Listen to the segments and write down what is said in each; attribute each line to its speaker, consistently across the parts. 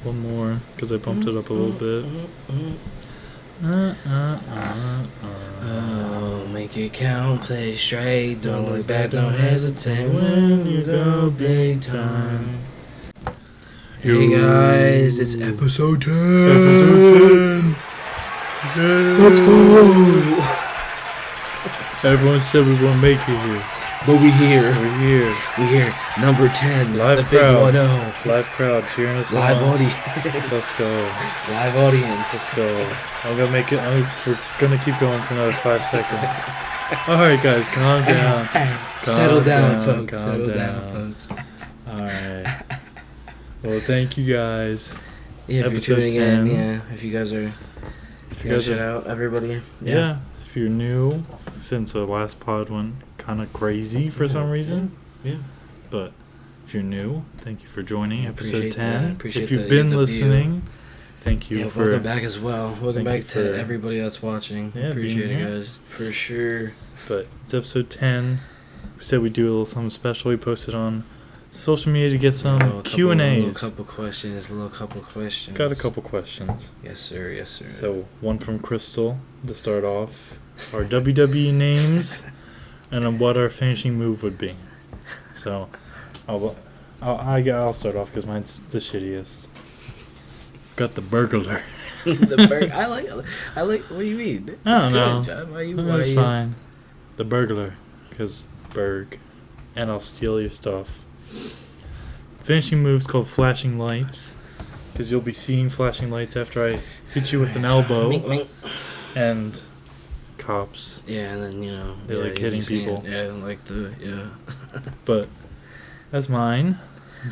Speaker 1: One more, because I bumped it up a little bit.
Speaker 2: Oh, make it count, play straight, don't look back, don't hesitate when you go big time. Hey guys, it's episode 10. Let's go.
Speaker 1: Everyone said we won't make it here,
Speaker 2: But we here.
Speaker 1: we're here.
Speaker 2: Number 10.
Speaker 1: Live
Speaker 2: the
Speaker 1: crowd.
Speaker 2: Big 1-0.
Speaker 1: Live crowd cheering us
Speaker 2: Live
Speaker 1: on.
Speaker 2: audience.
Speaker 1: Let's go.
Speaker 2: Live audience.
Speaker 1: Let's go. I'm gonna make it. We're gonna keep going for another 5 seconds. All right, guys, calm down.
Speaker 2: Settle down,
Speaker 1: down,
Speaker 2: folks.
Speaker 1: calm
Speaker 2: Settle
Speaker 1: down.
Speaker 2: down, folks.
Speaker 1: All right. Well, thank you guys.
Speaker 2: Yeah, if
Speaker 1: Episode
Speaker 2: you're tuning
Speaker 1: 10.
Speaker 2: in, yeah, if you guys are, shout out everybody.
Speaker 1: Yeah. If you're new, since the last pod went kind of crazy for some reason.
Speaker 2: Yeah.
Speaker 1: But if you're new, thank you for joining episode
Speaker 2: Appreciate
Speaker 1: 10.
Speaker 2: that. Appreciate
Speaker 1: if you've
Speaker 2: the
Speaker 1: been
Speaker 2: view.
Speaker 1: listening, thank you
Speaker 2: Yeah,
Speaker 1: for
Speaker 2: welcome back as well. Welcome
Speaker 1: thank
Speaker 2: back
Speaker 1: you
Speaker 2: to
Speaker 1: for-
Speaker 2: everybody that's watching.
Speaker 1: Yeah,
Speaker 2: Appreciate
Speaker 1: being
Speaker 2: it,
Speaker 1: here.
Speaker 2: guys. For sure.
Speaker 1: But it's episode 10. We said we'd do a little something special. We posted on social media to get some Q&As.
Speaker 2: A little couple questions.
Speaker 1: Got a couple questions.
Speaker 2: Yes, sir. Yes, sir.
Speaker 1: So one from Crystal to start off. Our WWE names and on what our finishing move would be. So I'll start off because mine's the shittiest. Got the burglar.
Speaker 2: The Berg. I like. What do you mean?
Speaker 1: I don't know.
Speaker 2: John. Why
Speaker 1: It's fine. The burglar, because Berg, and I'll steal your stuff. Finishing move's called flashing lights, because you'll be seeing flashing lights after I hit you with an elbow.
Speaker 2: Mink, mink.
Speaker 1: And cops.
Speaker 2: Yeah, and then
Speaker 1: They like
Speaker 2: you'll
Speaker 1: hitting
Speaker 2: be seeing-
Speaker 1: people.
Speaker 2: Yeah, like
Speaker 1: But that's mine.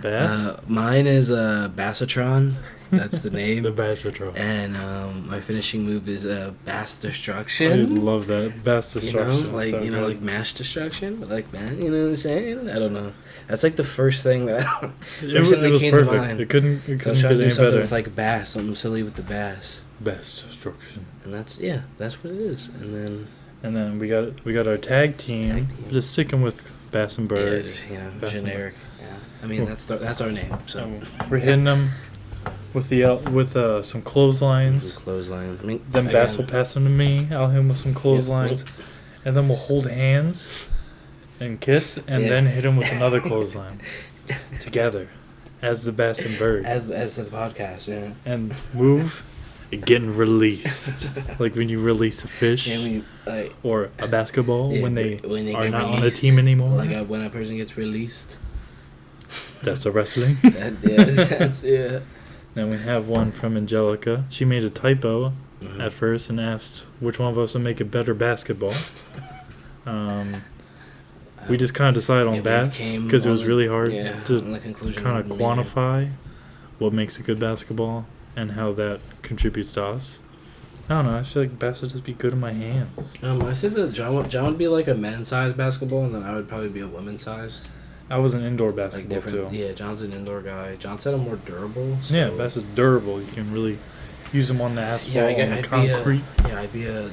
Speaker 1: Bass.
Speaker 2: Mine is Bassatron. That's the name.
Speaker 1: The Bassatron.
Speaker 2: And my finishing move is Bass
Speaker 1: I
Speaker 2: Destruction.
Speaker 1: love that. Bass destruction.
Speaker 2: Like
Speaker 1: so good.
Speaker 2: like mass destruction, but like man, you know what I'm saying? I don't know. That's like the first thing that
Speaker 1: it was
Speaker 2: came to
Speaker 1: perfect.
Speaker 2: mind.
Speaker 1: It couldn't
Speaker 2: So I was
Speaker 1: get
Speaker 2: trying to do
Speaker 1: any
Speaker 2: something
Speaker 1: better.
Speaker 2: with like bass, something silly with the bass,
Speaker 1: Bass destruction.
Speaker 2: and that's what it is. And then
Speaker 1: we got our tag team.
Speaker 2: Tag team.
Speaker 1: Just sticking with Bass and Berg.
Speaker 2: just,
Speaker 1: Bass and
Speaker 2: generic. Yeah, I mean that's our name. So
Speaker 1: We're hitting them with some clotheslines.
Speaker 2: some clotheslines. I mean,
Speaker 1: Then Bass will pass them to me. I'll hit him with some clotheslines, and then we'll hold hands and kiss, and
Speaker 2: Yeah.
Speaker 1: then hit him with another clothesline together as the Bass and Berg.
Speaker 2: as the podcast. Yeah.
Speaker 1: And move getting released, like when you release a fish
Speaker 2: Yeah, when you, like,
Speaker 1: or a basketball
Speaker 2: yeah,
Speaker 1: when they are
Speaker 2: get
Speaker 1: not on a
Speaker 2: released,
Speaker 1: team anymore.
Speaker 2: Like when a person gets released.
Speaker 1: That's a wrestling.
Speaker 2: That's
Speaker 1: Then we have one from Angelica. She made a typo
Speaker 2: Mhm.
Speaker 1: at first and asked which one of us would make a better basketball. We just kind of decided on
Speaker 2: we
Speaker 1: Bass
Speaker 2: came
Speaker 1: because it was
Speaker 2: on
Speaker 1: really hard
Speaker 2: on
Speaker 1: to
Speaker 2: the conclusion
Speaker 1: kind of
Speaker 2: me.
Speaker 1: quantify what makes a good basketball and how that contributes to us. I don't know. I feel like Bass would just be good in my hands.
Speaker 2: I said that John would be like a men's-sized basketball, and then I would probably be a women's-sized.
Speaker 1: I was an indoor
Speaker 2: Like
Speaker 1: basketball
Speaker 2: different.
Speaker 1: too.
Speaker 2: Yeah, John's an indoor guy. John said I'm more durable. So
Speaker 1: Yeah, Bass is durable. You can really use them on the asphalt,
Speaker 2: Yeah,
Speaker 1: on the
Speaker 2: I'd
Speaker 1: concrete.
Speaker 2: I'd be a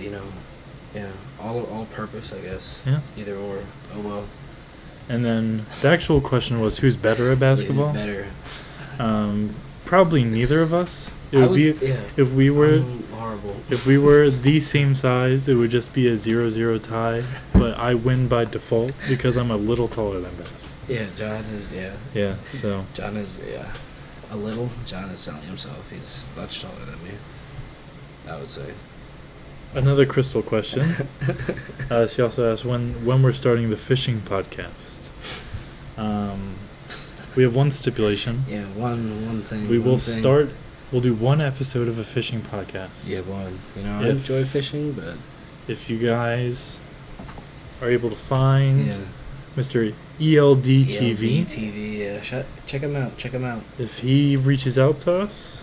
Speaker 2: all purpose, I guess.
Speaker 1: Yeah.
Speaker 2: Either or. Oh well.
Speaker 1: And then the actual question was, who's better at basketball?
Speaker 2: Better.
Speaker 1: Probably neither of us. It would be if we were
Speaker 2: I'm horrible.
Speaker 1: if we were the same size, it would just be a 0-0 tie. But I win by default because I'm a little taller than Bass.
Speaker 2: Yeah, John is
Speaker 1: Yeah. So
Speaker 2: John is a little. John is selling himself. He's much taller than me, I would say.
Speaker 1: another Crystal question. She also asked when we're starting the fishing podcast. We have one stipulation.
Speaker 2: Yeah, one thing.
Speaker 1: We will
Speaker 2: one thing.
Speaker 1: start. We'll do one episode of a fishing podcast.
Speaker 2: Yeah, one. I
Speaker 1: If-
Speaker 2: enjoy fishing, but
Speaker 1: If you guys are able to find
Speaker 2: yeah.
Speaker 1: Mr. ELD TV,
Speaker 2: TV, yeah. Check him out. Check him out.
Speaker 1: if he reaches out to us,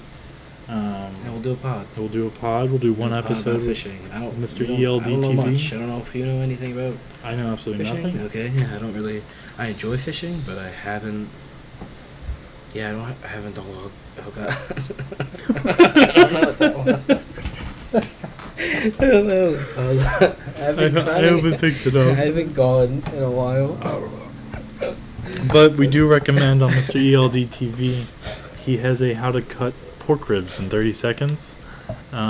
Speaker 2: And we'll do a pod.
Speaker 1: we'll do a pod. We'll do one
Speaker 2: Do a pod
Speaker 1: episode
Speaker 2: about
Speaker 1: with
Speaker 2: fishing.
Speaker 1: Mr.
Speaker 2: I don't know
Speaker 1: ELD
Speaker 2: much.
Speaker 1: TV.
Speaker 2: I don't know if you know anything about
Speaker 1: I know absolutely
Speaker 2: fishing.
Speaker 1: nothing.
Speaker 2: Okay, yeah, I don't really. I enjoy fishing, but I haven't. Yeah, I haven't done. Oh god. I don't know what that was. I don't know.
Speaker 1: I haven't picked it
Speaker 2: I
Speaker 1: up.
Speaker 2: haven't gone in a while.
Speaker 1: But we do recommend on Mr. ELD TV. he has a how to cut pork ribs in 30 seconds.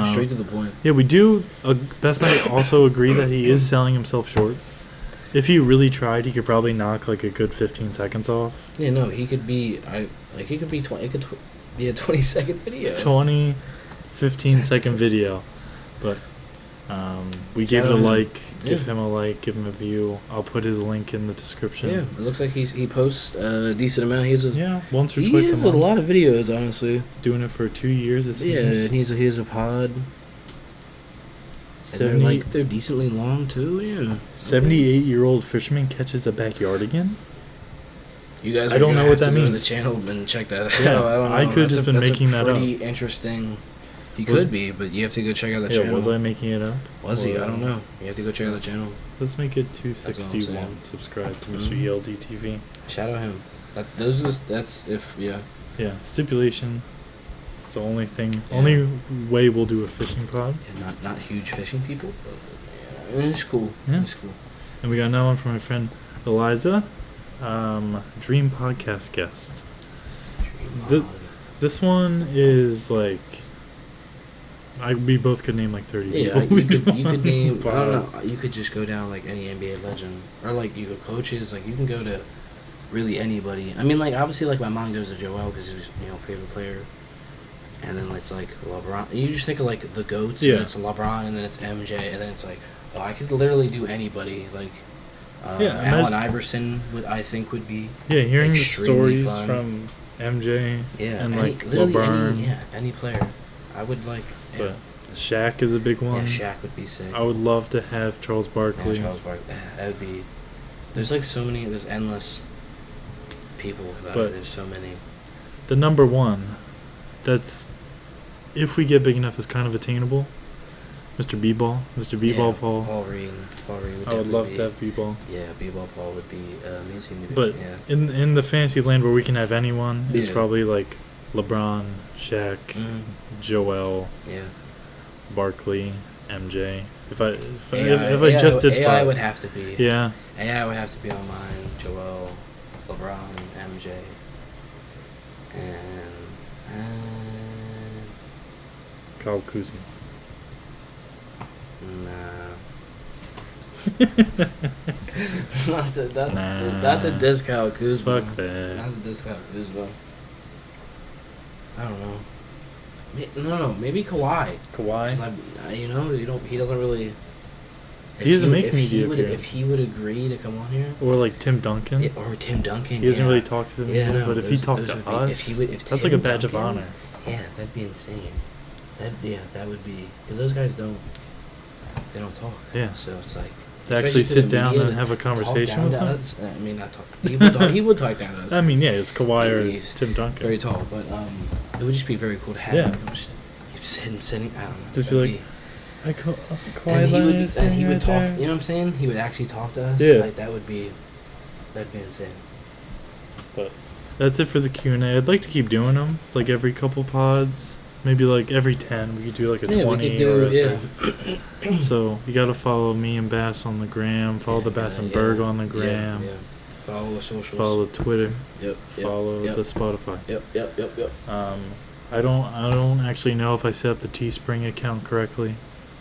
Speaker 2: Straight to the point.
Speaker 1: Yeah, we do. Best Night also agree that he is selling himself short. If he really tried, he could probably knock like a good 15 seconds off.
Speaker 2: Yeah, no, he could be. He could be 20. It could be a 20-second video.
Speaker 1: 20, 15-second video, but we gave it a like. Give him a like. Give him a view. I'll put his link in the description.
Speaker 2: Yeah, it looks like he posts a decent amount.
Speaker 1: Once or twice a month.
Speaker 2: He has a lot of videos, honestly.
Speaker 1: Doing it for 2 years. It seems.
Speaker 2: Yeah, and he has a pod. And they're decently long too. Yeah.
Speaker 1: 78-year-old fisherman catches a backyard again.
Speaker 2: You guys,
Speaker 1: I don't know what that means.
Speaker 2: Go to the channel and check that out.
Speaker 1: Yeah,
Speaker 2: I don't know.
Speaker 1: I could have just been making that up.
Speaker 2: Pretty interesting. He could be, but you have to go check out the channel.
Speaker 1: Was I making it up?
Speaker 2: Was he? I don't know. You have to go check out the channel.
Speaker 1: Let's make it 261. Subscribe to Mr. ELD TV.
Speaker 2: Shout out him.
Speaker 1: Yeah. Stipulation. It's the only thing. Yeah. Only way we'll do a fishing pod.
Speaker 2: Yeah, not huge fishing people, but yeah, it's cool.
Speaker 1: Yeah.
Speaker 2: It's cool.
Speaker 1: And we got another one from my friend Eliza. Dream podcast guest. This one is like we both could name like 30
Speaker 2: people.
Speaker 1: You
Speaker 2: could name. I don't know. You could just go down like any NBA legend, or like you go coaches. Like you can go to really anybody. I mean, like obviously, like my mom goes to Joel because he was favorite player, and then it's like LeBron. You just think of like the goats.
Speaker 1: Yeah.
Speaker 2: And it's LeBron, and then it's MJ, and then it's like I could literally do anybody. Like Allen Iverson I think would be.
Speaker 1: Yeah, hearing the stories
Speaker 2: fun.
Speaker 1: from MJ.
Speaker 2: Yeah,
Speaker 1: and like LeBron.
Speaker 2: Any player. I would like. Yeah.
Speaker 1: But Shaq is a big one.
Speaker 2: Yeah, Shaq would be sick.
Speaker 1: I would love to have Charles Barkley.
Speaker 2: Yeah, Charles Barkley. That would be. There's like so many. There's endless people. There's so many.
Speaker 1: The number one, that's if we get big enough, is kind of attainable. Mr. B-Ball, Paul.
Speaker 2: Paul Reed would
Speaker 1: I would love to have B-Ball.
Speaker 2: Yeah, B-Ball Paul would be amazing.
Speaker 1: But in the fantasy land where we can have anyone, it's probably like LeBron, Shaq, Joel, Barkley, MJ. If I just did
Speaker 2: AI
Speaker 1: five,
Speaker 2: would have to be.
Speaker 1: Yeah.
Speaker 2: AI would have to be on mine. Joel, LeBron, MJ, and
Speaker 1: Kyle Kuzma.
Speaker 2: Nah. Not the disc Kyle Kuzma.
Speaker 1: Fuck that.
Speaker 2: Not the disc Kyle Kuzma. I don't know. No, maybe Kawhi. He doesn't really.
Speaker 1: He doesn't make media appearances.
Speaker 2: If he would agree to come on here,
Speaker 1: or like Tim Duncan.
Speaker 2: Or Tim Duncan.
Speaker 1: He doesn't really talk to them.
Speaker 2: Yeah, no,
Speaker 1: but if he talked to us, that's like a badge of honor.
Speaker 2: Yeah, that'd be insane. That would be because those guys don't talk.
Speaker 1: Yeah.
Speaker 2: So it's like
Speaker 1: to actually sit down and have a conversation with them.
Speaker 2: I mean, not talk. He would talk down to us.
Speaker 1: I mean, yeah, it's Kawhi or Tim Duncan.
Speaker 2: Very tall, but it would just be very cool to have him sitting. I don't know.
Speaker 1: Just like Kawhi
Speaker 2: and he would talk. You know what I'm saying? He would actually talk to us.
Speaker 1: Yeah.
Speaker 2: Like that'd be insane.
Speaker 1: But that's it for the Q&A. I'd like to keep doing them, like every couple pods. Maybe like every 10, we could do like a 20
Speaker 2: we could do,
Speaker 1: or a So you gotta follow me and Bass on the gram. Follow the Bass and Berg on the gram.
Speaker 2: Yeah. Follow the socials.
Speaker 1: Follow the Twitter.
Speaker 2: Yep.
Speaker 1: Follow the Spotify.
Speaker 2: Yep.
Speaker 1: I don't actually know if I set up the Teespring account correctly,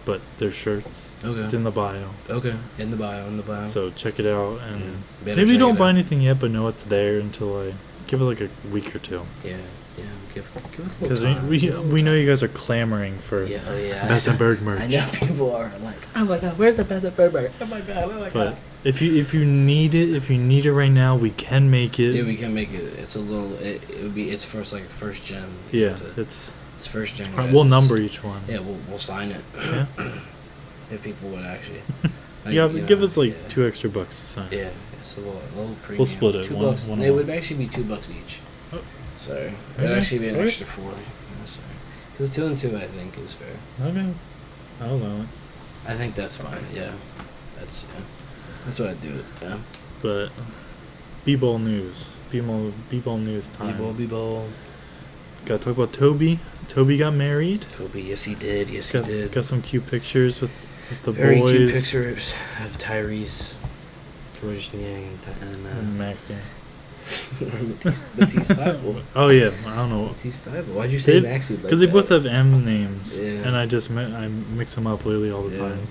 Speaker 1: but there's shirts.
Speaker 2: Okay.
Speaker 1: It's in the bio.
Speaker 2: Okay. In the bio.
Speaker 1: So check it out and maybe don't buy anything yet, but know it's there until I give it like a week or two.
Speaker 2: Yeah. Give it a little
Speaker 1: because
Speaker 2: time.
Speaker 1: we know you guys are clamoring for Bass and Berg merch.
Speaker 2: I know people are like, oh my god, where's the Bass and Berg merch? Oh my god.
Speaker 1: But if you need it right now, we can make it.
Speaker 2: Yeah, we can make it. It's a little. It's first first gen.
Speaker 1: Yeah, it's
Speaker 2: first gen.
Speaker 1: We'll number each one.
Speaker 2: Yeah, we'll sign it.
Speaker 1: Yeah.
Speaker 2: If people would actually.
Speaker 1: Give us like $2 extra to sign.
Speaker 2: Yeah, it's a little premium.
Speaker 1: We'll split it.
Speaker 2: $2. It would actually be $2 each. Oh. So it'd actually be an extra 4. Because 2 and 2, I think, is fair.
Speaker 1: Okay, I'll allow it.
Speaker 2: I think that's mine. Yeah, that's what I'd do it. Yeah.
Speaker 1: But B-ball news. B-ball news time.
Speaker 2: B-ball.
Speaker 1: Gotta talk about Toby. Toby got married.
Speaker 2: Toby, yes he did.
Speaker 1: Got some cute pictures with the
Speaker 2: Very
Speaker 1: boys.
Speaker 2: Very cute pictures of Tyrese, George Niang, and
Speaker 1: Max.
Speaker 2: Matisse Thybulle.
Speaker 1: Oh yeah, I don't know.
Speaker 2: Matisse Thybulle. Why'd you say
Speaker 1: They-
Speaker 2: Maxi like
Speaker 1: Because they both have M names,
Speaker 2: Yeah.
Speaker 1: and I mix them up literally all the
Speaker 2: Yeah.
Speaker 1: time.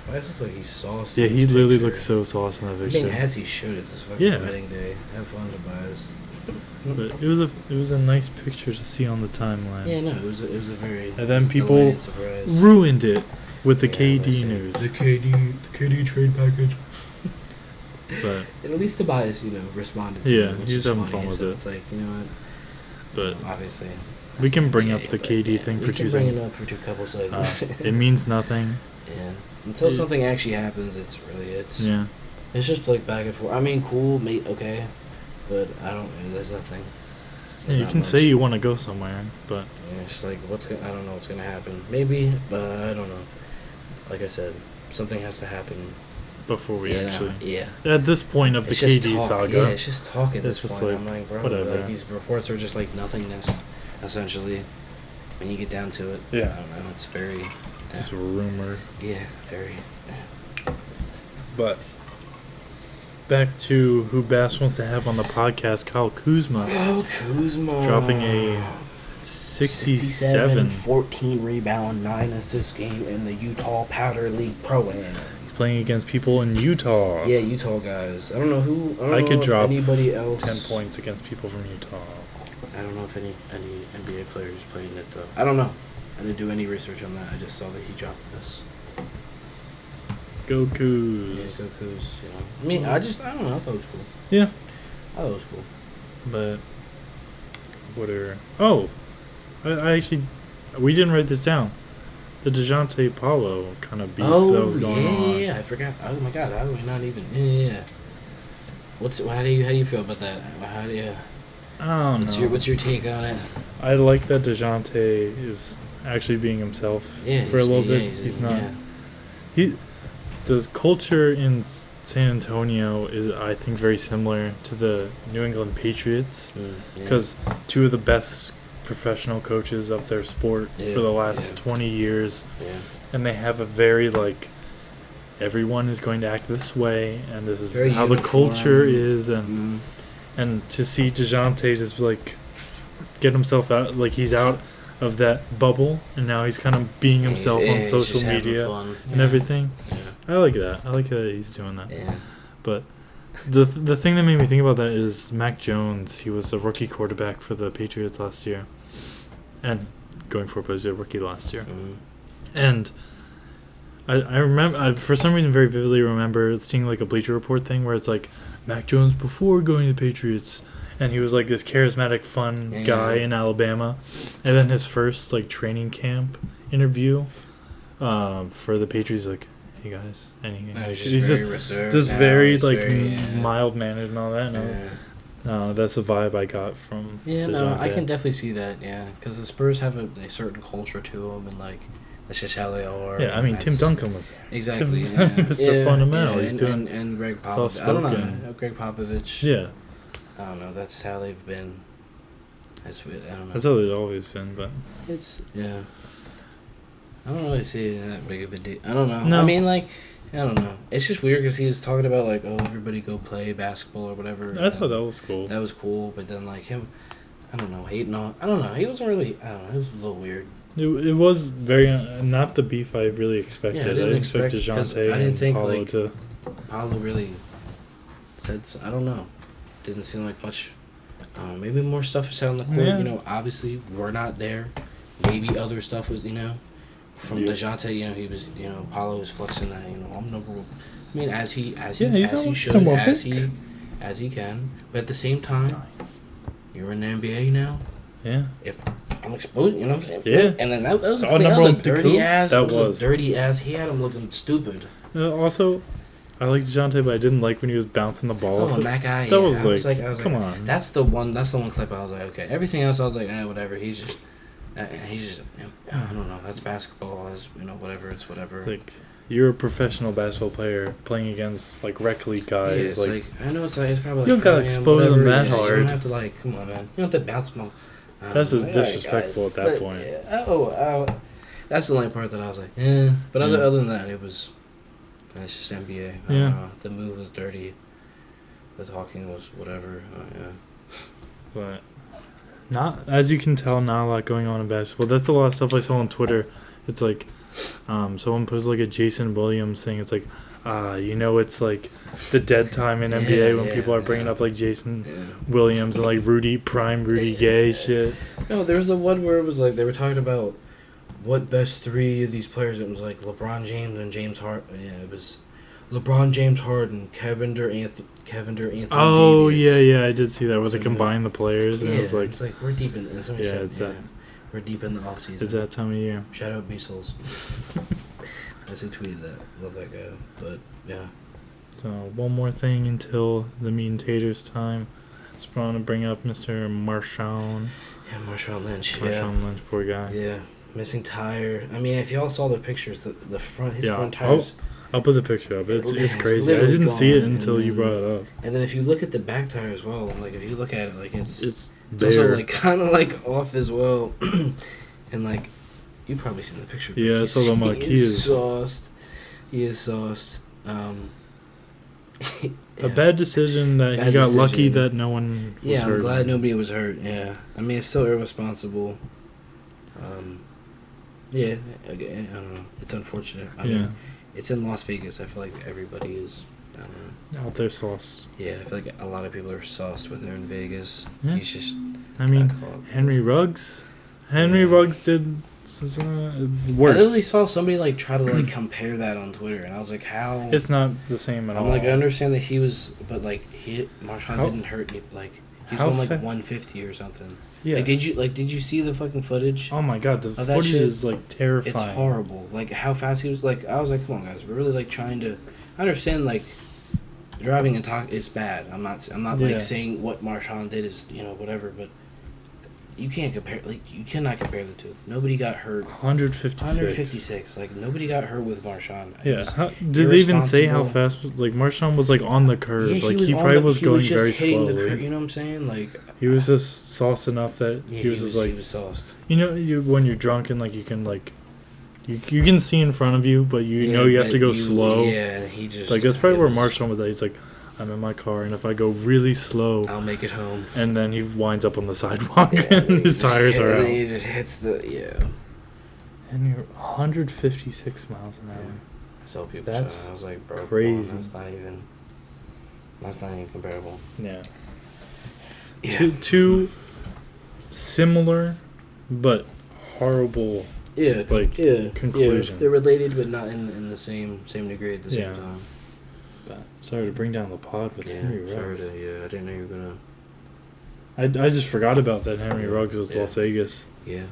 Speaker 2: Why does it look like he's saucy?
Speaker 1: Yeah,
Speaker 2: in
Speaker 1: he
Speaker 2: this
Speaker 1: literally
Speaker 2: picture?
Speaker 1: looks so sauce in that
Speaker 2: I
Speaker 1: picture.
Speaker 2: mean, as he should. It's his fucking
Speaker 1: Yeah.
Speaker 2: wedding day. Have fun, Tobias.
Speaker 1: But it was a nice picture to see on the timeline.
Speaker 2: Yeah, no, it was a very.
Speaker 1: And then
Speaker 2: it was a
Speaker 1: people
Speaker 2: delighted surprise.
Speaker 1: Ruined it with the
Speaker 2: Yeah,
Speaker 1: KD
Speaker 2: that's it.
Speaker 1: news.
Speaker 3: KD trade package.
Speaker 1: But
Speaker 2: And at least Tobias, responded to
Speaker 1: Yeah,
Speaker 2: it, which
Speaker 1: he's
Speaker 2: is
Speaker 1: having
Speaker 2: funny.
Speaker 1: fun with
Speaker 2: So
Speaker 1: it.
Speaker 2: it's like, you know what?
Speaker 1: but
Speaker 2: Obviously.
Speaker 1: we
Speaker 2: that's
Speaker 1: can
Speaker 2: the
Speaker 1: bring
Speaker 2: NBA,
Speaker 1: up the
Speaker 2: but
Speaker 1: KD
Speaker 2: yeah,
Speaker 1: thing for
Speaker 2: we
Speaker 1: 2
Speaker 2: can bring
Speaker 1: seconds.
Speaker 2: it up for 2 couple seconds.
Speaker 1: It means nothing.
Speaker 2: Yeah. Until
Speaker 1: Yeah.
Speaker 2: something actually happens, it's
Speaker 1: Yeah.
Speaker 2: It's just like back and forth. I mean, cool, mate, okay. But I don't know. There's nothing.
Speaker 1: Yeah,
Speaker 2: There's
Speaker 1: you
Speaker 2: not
Speaker 1: can
Speaker 2: much.
Speaker 1: say you want to go somewhere, but
Speaker 2: Yeah, it's just like, I don't know what's going to happen. Maybe, but I don't know. Like I said, something has to happen.
Speaker 1: before we actually.
Speaker 2: Yeah.
Speaker 1: At this point of the
Speaker 2: It's just
Speaker 1: KD
Speaker 2: talk.
Speaker 1: saga.
Speaker 2: Yeah, it's just talk at
Speaker 1: It's
Speaker 2: this
Speaker 1: just
Speaker 2: point.
Speaker 1: like,
Speaker 2: I'm like, bro,
Speaker 1: whatever.
Speaker 2: like, these reports are just like nothingness, essentially. When you get down to it,
Speaker 1: Yeah.
Speaker 2: I don't know. It's very,
Speaker 1: Just a rumor.
Speaker 2: yeah, very.
Speaker 1: But back to who Bass wants to have on the podcast, Kyle Kuzma
Speaker 2: Oh, Kuzma
Speaker 1: dropping a 67.
Speaker 2: 14 rebound, 9 assist game in the Utah Powder League Pro-Am.
Speaker 1: He's playing against people in Utah.
Speaker 2: Yeah, Utah guys. I don't know who. I don't
Speaker 1: I
Speaker 2: know
Speaker 1: could
Speaker 2: if
Speaker 1: drop
Speaker 2: anybody else.
Speaker 1: 10 points against people from Utah.
Speaker 2: I don't know if any NBA players played it though. I don't know. I didn't do any research on that. I just saw that he dropped this.
Speaker 1: Go Kuz.
Speaker 2: Yeah, Goku's. I mean, I don't know. I thought it was cool.
Speaker 1: Yeah.
Speaker 2: I thought it was cool.
Speaker 1: But whatever. Oh, I actually, we didn't write this down. The DeJounte Paulo kind of beef that was going on.
Speaker 2: Yeah, I forgot. Oh my god, how do we not even? Yeah. How do you feel about that? How do you?
Speaker 1: I don't know.
Speaker 2: What's your take on it?
Speaker 1: I like that DeJounte is actually being himself
Speaker 2: Yeah,
Speaker 1: for a little bit.
Speaker 2: yeah,
Speaker 1: He's not.
Speaker 2: Yeah.
Speaker 1: The culture in San Antonio is, I think, very similar to the New England Patriots
Speaker 2: Yeah.
Speaker 1: because 2 of the best professional coaches of their sport
Speaker 2: Yeah,
Speaker 1: for the last
Speaker 2: yeah.
Speaker 1: 20 years,
Speaker 2: Yeah.
Speaker 1: and they have a very everyone is going to act this way, and this is
Speaker 2: Very
Speaker 1: how the
Speaker 2: uniform.
Speaker 1: culture is, and
Speaker 2: Mhm.
Speaker 1: and to see DeJounte just get himself out, he's out of that bubble, and now he's kind of being himself on
Speaker 2: He's
Speaker 1: social
Speaker 2: just having
Speaker 1: media
Speaker 2: fun.
Speaker 1: and
Speaker 2: Yeah.
Speaker 1: everything.
Speaker 2: Yeah.
Speaker 1: I like that. I like that he's doing that.
Speaker 2: Yeah.
Speaker 1: But the thing that made me think about that is Mac Jones. He was a rookie quarterback for the Patriots last year, and going for was a rookie last year.
Speaker 2: Mhm.
Speaker 1: And I remember, for some reason, very vividly remember seeing a Bleacher Report thing where it's Mac Jones before going to the Patriots, and he was this charismatic, fun
Speaker 2: Yeah.
Speaker 1: guy in Alabama, and then his first training camp interview for the Patriots, hey guys,
Speaker 2: He's very reserved.
Speaker 1: just
Speaker 2: now.
Speaker 1: very
Speaker 2: He's yeah.
Speaker 1: mild mannered and all that. No, that's the vibe I got from.
Speaker 2: Yeah, no, I
Speaker 1: DeJounte.
Speaker 2: can definitely see that. Yeah, because the Spurs have a certain culture to them, and that's just how they are.
Speaker 1: Yeah, I mean Tim
Speaker 2: That's-
Speaker 1: Duncan was
Speaker 2: Exactly.
Speaker 1: Tim
Speaker 2: yeah.
Speaker 1: Duncan was the fundamental.
Speaker 2: Yeah,
Speaker 1: He's
Speaker 2: and,
Speaker 1: doing
Speaker 2: and Greg Popovich. I don't know.
Speaker 1: soft-spoken.
Speaker 2: Greg Popovich.
Speaker 1: yeah.
Speaker 2: I don't know. That's how they've been. That's weird. I don't know.
Speaker 1: That's how they've always been, but
Speaker 2: It's yeah. I don't really see it that big of a deal. I don't know.
Speaker 1: No.
Speaker 2: I mean, I don't know. It's just weird because he was talking about everybody go play basketball or whatever.
Speaker 1: I thought that was cool.
Speaker 2: That was cool, but then him, I don't know, hating on. I don't know. He wasn't really. I don't know. It was a little weird.
Speaker 1: It was very not the beef I really expected.
Speaker 2: Yeah, I
Speaker 1: I
Speaker 2: didn't
Speaker 1: didn't expect
Speaker 2: expect- 'cause
Speaker 1: DeJounte
Speaker 2: I didn't
Speaker 1: and
Speaker 2: think,
Speaker 1: Paulo to.
Speaker 2: Paulo really said. I don't know. Didn't seem like much. Maybe more stuff is out on the court.
Speaker 1: Yeah.
Speaker 2: Obviously we're not there. Maybe other stuff was. From DeJounte. He was. Paulo was flexing that. I'm number one. I mean, as he
Speaker 1: Yeah, he's
Speaker 2: as he
Speaker 1: not
Speaker 2: should,
Speaker 1: number one
Speaker 2: as
Speaker 1: pick.
Speaker 2: he can. But at the same time, you're in the NBA now.
Speaker 1: Yeah.
Speaker 2: If I'm exposed, you know what I'm saying?
Speaker 1: Yeah.
Speaker 2: And then that was a,
Speaker 1: Oh,
Speaker 2: play, that
Speaker 1: number
Speaker 2: was a
Speaker 1: one pick
Speaker 2: dirty
Speaker 1: who?
Speaker 2: ass.
Speaker 1: That
Speaker 2: It was
Speaker 1: was.
Speaker 2: a dirty ass. He had him looking stupid.
Speaker 1: Also, I like DeJounte, but I didn't like when he was bouncing the ball.
Speaker 2: Oh,
Speaker 1: off it.
Speaker 2: that guy.
Speaker 1: That
Speaker 2: yeah.
Speaker 1: was
Speaker 2: I was
Speaker 1: come
Speaker 2: like,
Speaker 1: on.
Speaker 2: That's the one clip I was like, okay. Everything else I was like, whatever. He's just, I don't know. That's basketball. Whatever. It's whatever.
Speaker 1: You're a professional basketball player playing against rec league guys.
Speaker 2: Yeah, it's I know it's probably.
Speaker 1: You don't gotta expose them that
Speaker 2: You
Speaker 1: hard.
Speaker 2: don't have to come on, man. You don't have to bounce them.
Speaker 1: That's just disrespectful at that point.
Speaker 2: Yeah, that's the only part that I was like, But other than that, it's just NBA. I don't
Speaker 1: Yeah.
Speaker 2: know. The move was dirty. the talking was whatever. Yeah.
Speaker 1: But not, as you can tell, not a lot going on in basketball. That's a lot of stuff I saw on Twitter. It's like, someone posted like a Jason Williams thing. It's like, it's like the dead time in NBA when people are bringing up like Jason Williams and like prime Rudy Gay shit.
Speaker 2: No, there was a one where it was like they were talking about what best three of these players. It was like LeBron James and James Harden. Yeah, it was LeBron, James Harden, Kevin Durant, Anthony
Speaker 1: Oh
Speaker 2: Davis.
Speaker 1: yeah, I did see that where they combined the players and it was like,
Speaker 2: it's like we're deep in. And somebody said, we're deep in the off season.
Speaker 1: It's that time of year.
Speaker 2: Shout out B-Souls. That's who tweeted that. Love that guy. But yeah.
Speaker 1: So one more thing until the meat and taters time. Just want to bring up Mr. Marshawn.
Speaker 2: Yeah, Marshawn Lynch.
Speaker 1: Marshawn Lynch, poor guy.
Speaker 2: Yeah, missing tire. I mean, if y'all saw the pictures, the front front tires.
Speaker 1: I'll put the picture up. It's crazy. I didn't see it until you brought it up.
Speaker 2: And then if you look at the back tire as well, like if you look at it, like it's
Speaker 1: there.
Speaker 2: also like kind of like off as well, and like you probably seen the picture.
Speaker 1: Yeah, it's a little like
Speaker 2: he is sauced. He is sauced.
Speaker 1: A bad decision that he got lucky that no one was hurt.
Speaker 2: I'm glad nobody was hurt. Yeah, I mean it's still irresponsible. Yeah, again, I don't know. It's unfortunate. I mean, it's in Las Vegas. I feel like everybody is
Speaker 1: out there sauced.
Speaker 2: Yeah, I feel like a lot of people are sauced when they're in Vegas.
Speaker 1: Yeah.
Speaker 2: He's just.
Speaker 1: I mean, Henry Ruggs. Ruggs did worse.
Speaker 2: I literally saw somebody like try to like compare that on Twitter, and I was like, "How?"
Speaker 1: It's not the same at all.
Speaker 2: I'm like, I understand that he was, but like Marshawn didn't hurt me. Like he was going like 150 or something. Yeah. Like, did you see the fucking footage?
Speaker 1: Oh my god, the footage is like terrifying.
Speaker 2: It's horrible. Like how fast he was. Like I was like, come on guys, we're really like trying to. I understand like driving and talk is bad. I'm not like saying what Marshawn did is whatever, but you can't compare. Like you cannot compare the two. Nobody got hurt. 156. Like nobody got hurt with Marshawn.
Speaker 1: Yeah. Did they even say how fast? Like Marshawn was like on the curve.
Speaker 2: Yeah,
Speaker 1: like he probably was going very slowly.
Speaker 2: You know what I'm saying? Like
Speaker 1: he was just sauced enough that he was just like.
Speaker 2: He was sauced.
Speaker 1: When you're drunk and like you can like. You can see in front of you, but you have to go slow.
Speaker 2: Yeah, he just
Speaker 1: like that's probably where Marshawn was at. He's like, I'm in my car, and if I go really slow,
Speaker 2: I'll make it home.
Speaker 1: And then he winds up on the sidewalk, and his tires are out.
Speaker 2: And he just hits the
Speaker 1: And you're 156 miles an hour.
Speaker 2: I saw people.
Speaker 1: That's
Speaker 2: I was like, bro,
Speaker 1: crazy.
Speaker 2: That's not even comparable.
Speaker 1: Yeah. Two similar, but horrible.
Speaker 2: Conclusion. They're related, but not in the same degree at the same time.
Speaker 1: But sorry to bring down the pod with Henry Ruggs.
Speaker 2: I didn't know you were
Speaker 1: I
Speaker 2: gonna.
Speaker 1: just forgot about that. Henry Ruggs was Las Vegas.
Speaker 2: Yeah.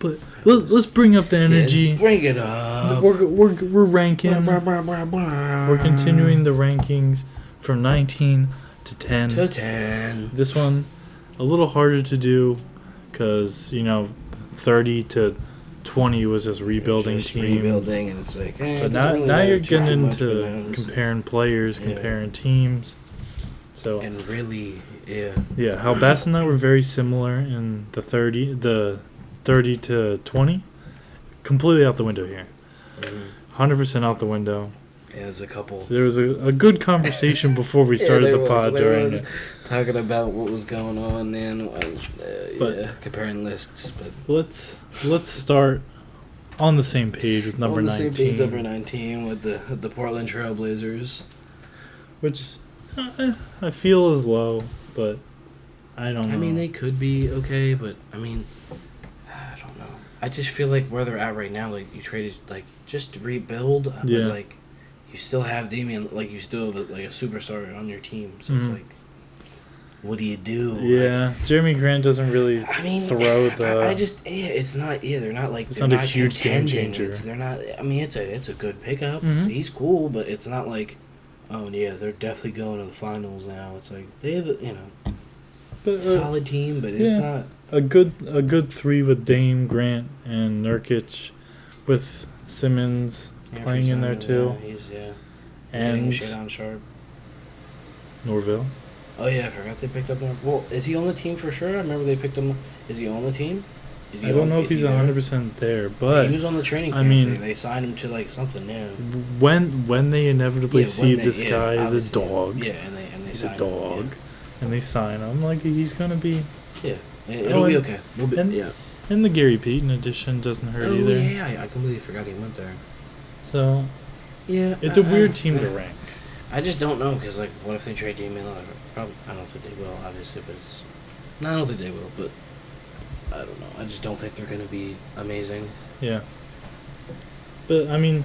Speaker 1: But let's bring up the energy.
Speaker 2: Yeah, bring it up.
Speaker 1: We're ranking. We're continuing the rankings from 19 to 10.
Speaker 2: To 10.
Speaker 1: This one a little harder to do because 30 to 20 was just rebuilding teams.
Speaker 2: Rebuilding, and it's like,
Speaker 1: but now you're getting into comparing players, comparing teams. So
Speaker 2: and really,
Speaker 1: how Bass and I were very similar in the 30 to 20, completely out the window here. 100% out the window.
Speaker 2: Yeah, there's a couple.
Speaker 1: There was a good conversation before we started the pod during it.
Speaker 2: Talking about what was going on and comparing lists. But
Speaker 1: let's start on the same page with number 19.
Speaker 2: On the same page, number 19 with the Portland Trail Blazers,
Speaker 1: which I feel is low, but I don't know.
Speaker 2: I mean, they could be okay, but I mean, I don't know. I just feel like where they're at right now, like you traded, like just to rebuild, but like you still have Damian, like you still have like a superstar on your team, so it's like. What do you do?
Speaker 1: Yeah, like, Jeremy Grant doesn't really throw the.
Speaker 2: It's not. Yeah, they're not like.
Speaker 1: It's not a huge game changer.
Speaker 2: They're not. I mean, it's a good pickup. Mm-hmm. He's cool, but it's not like, oh yeah, they're definitely going to the finals now. It's like they have a solid team, but it's not
Speaker 1: a good three with Dame, Grant, and Nurkic, with Simmons playing in there too.
Speaker 2: And Shadon Sharp.
Speaker 1: Norville.
Speaker 2: Oh yeah, I forgot they picked up. Well, is he on the team for sure? I remember they picked him. Is he on the team? Is
Speaker 1: I don't know if
Speaker 2: is he
Speaker 1: he's
Speaker 2: there?
Speaker 1: 100% there, but
Speaker 2: he was on the training
Speaker 1: I
Speaker 2: camp.
Speaker 1: mean-
Speaker 2: they signed him to like something. Yeah.
Speaker 1: when they inevitably
Speaker 2: Yeah,
Speaker 1: see
Speaker 2: when they-
Speaker 1: this
Speaker 2: yeah,
Speaker 1: guy is a
Speaker 2: obviously,
Speaker 1: dog,
Speaker 2: Yeah, and they
Speaker 1: he's
Speaker 2: sign
Speaker 1: a dog,
Speaker 2: him,
Speaker 1: and they sign him, like he's gonna be.
Speaker 2: yeah. It'll be
Speaker 1: and-
Speaker 2: okay. We'll be,
Speaker 1: and-
Speaker 2: yeah.
Speaker 1: And the Gary Payton edition doesn't hurt
Speaker 2: Oh
Speaker 1: either.
Speaker 2: yeah, I completely forgot he went there.
Speaker 1: So
Speaker 2: Yeah,
Speaker 1: it's a weird team to rank.
Speaker 2: I just don't know because like, what if they trade Damian Lillard? Probably, I don't think they will, obviously, but it's. No, I don't think they will, but I don't know. I just don't think they're gonna be amazing.
Speaker 1: Yeah. But I mean,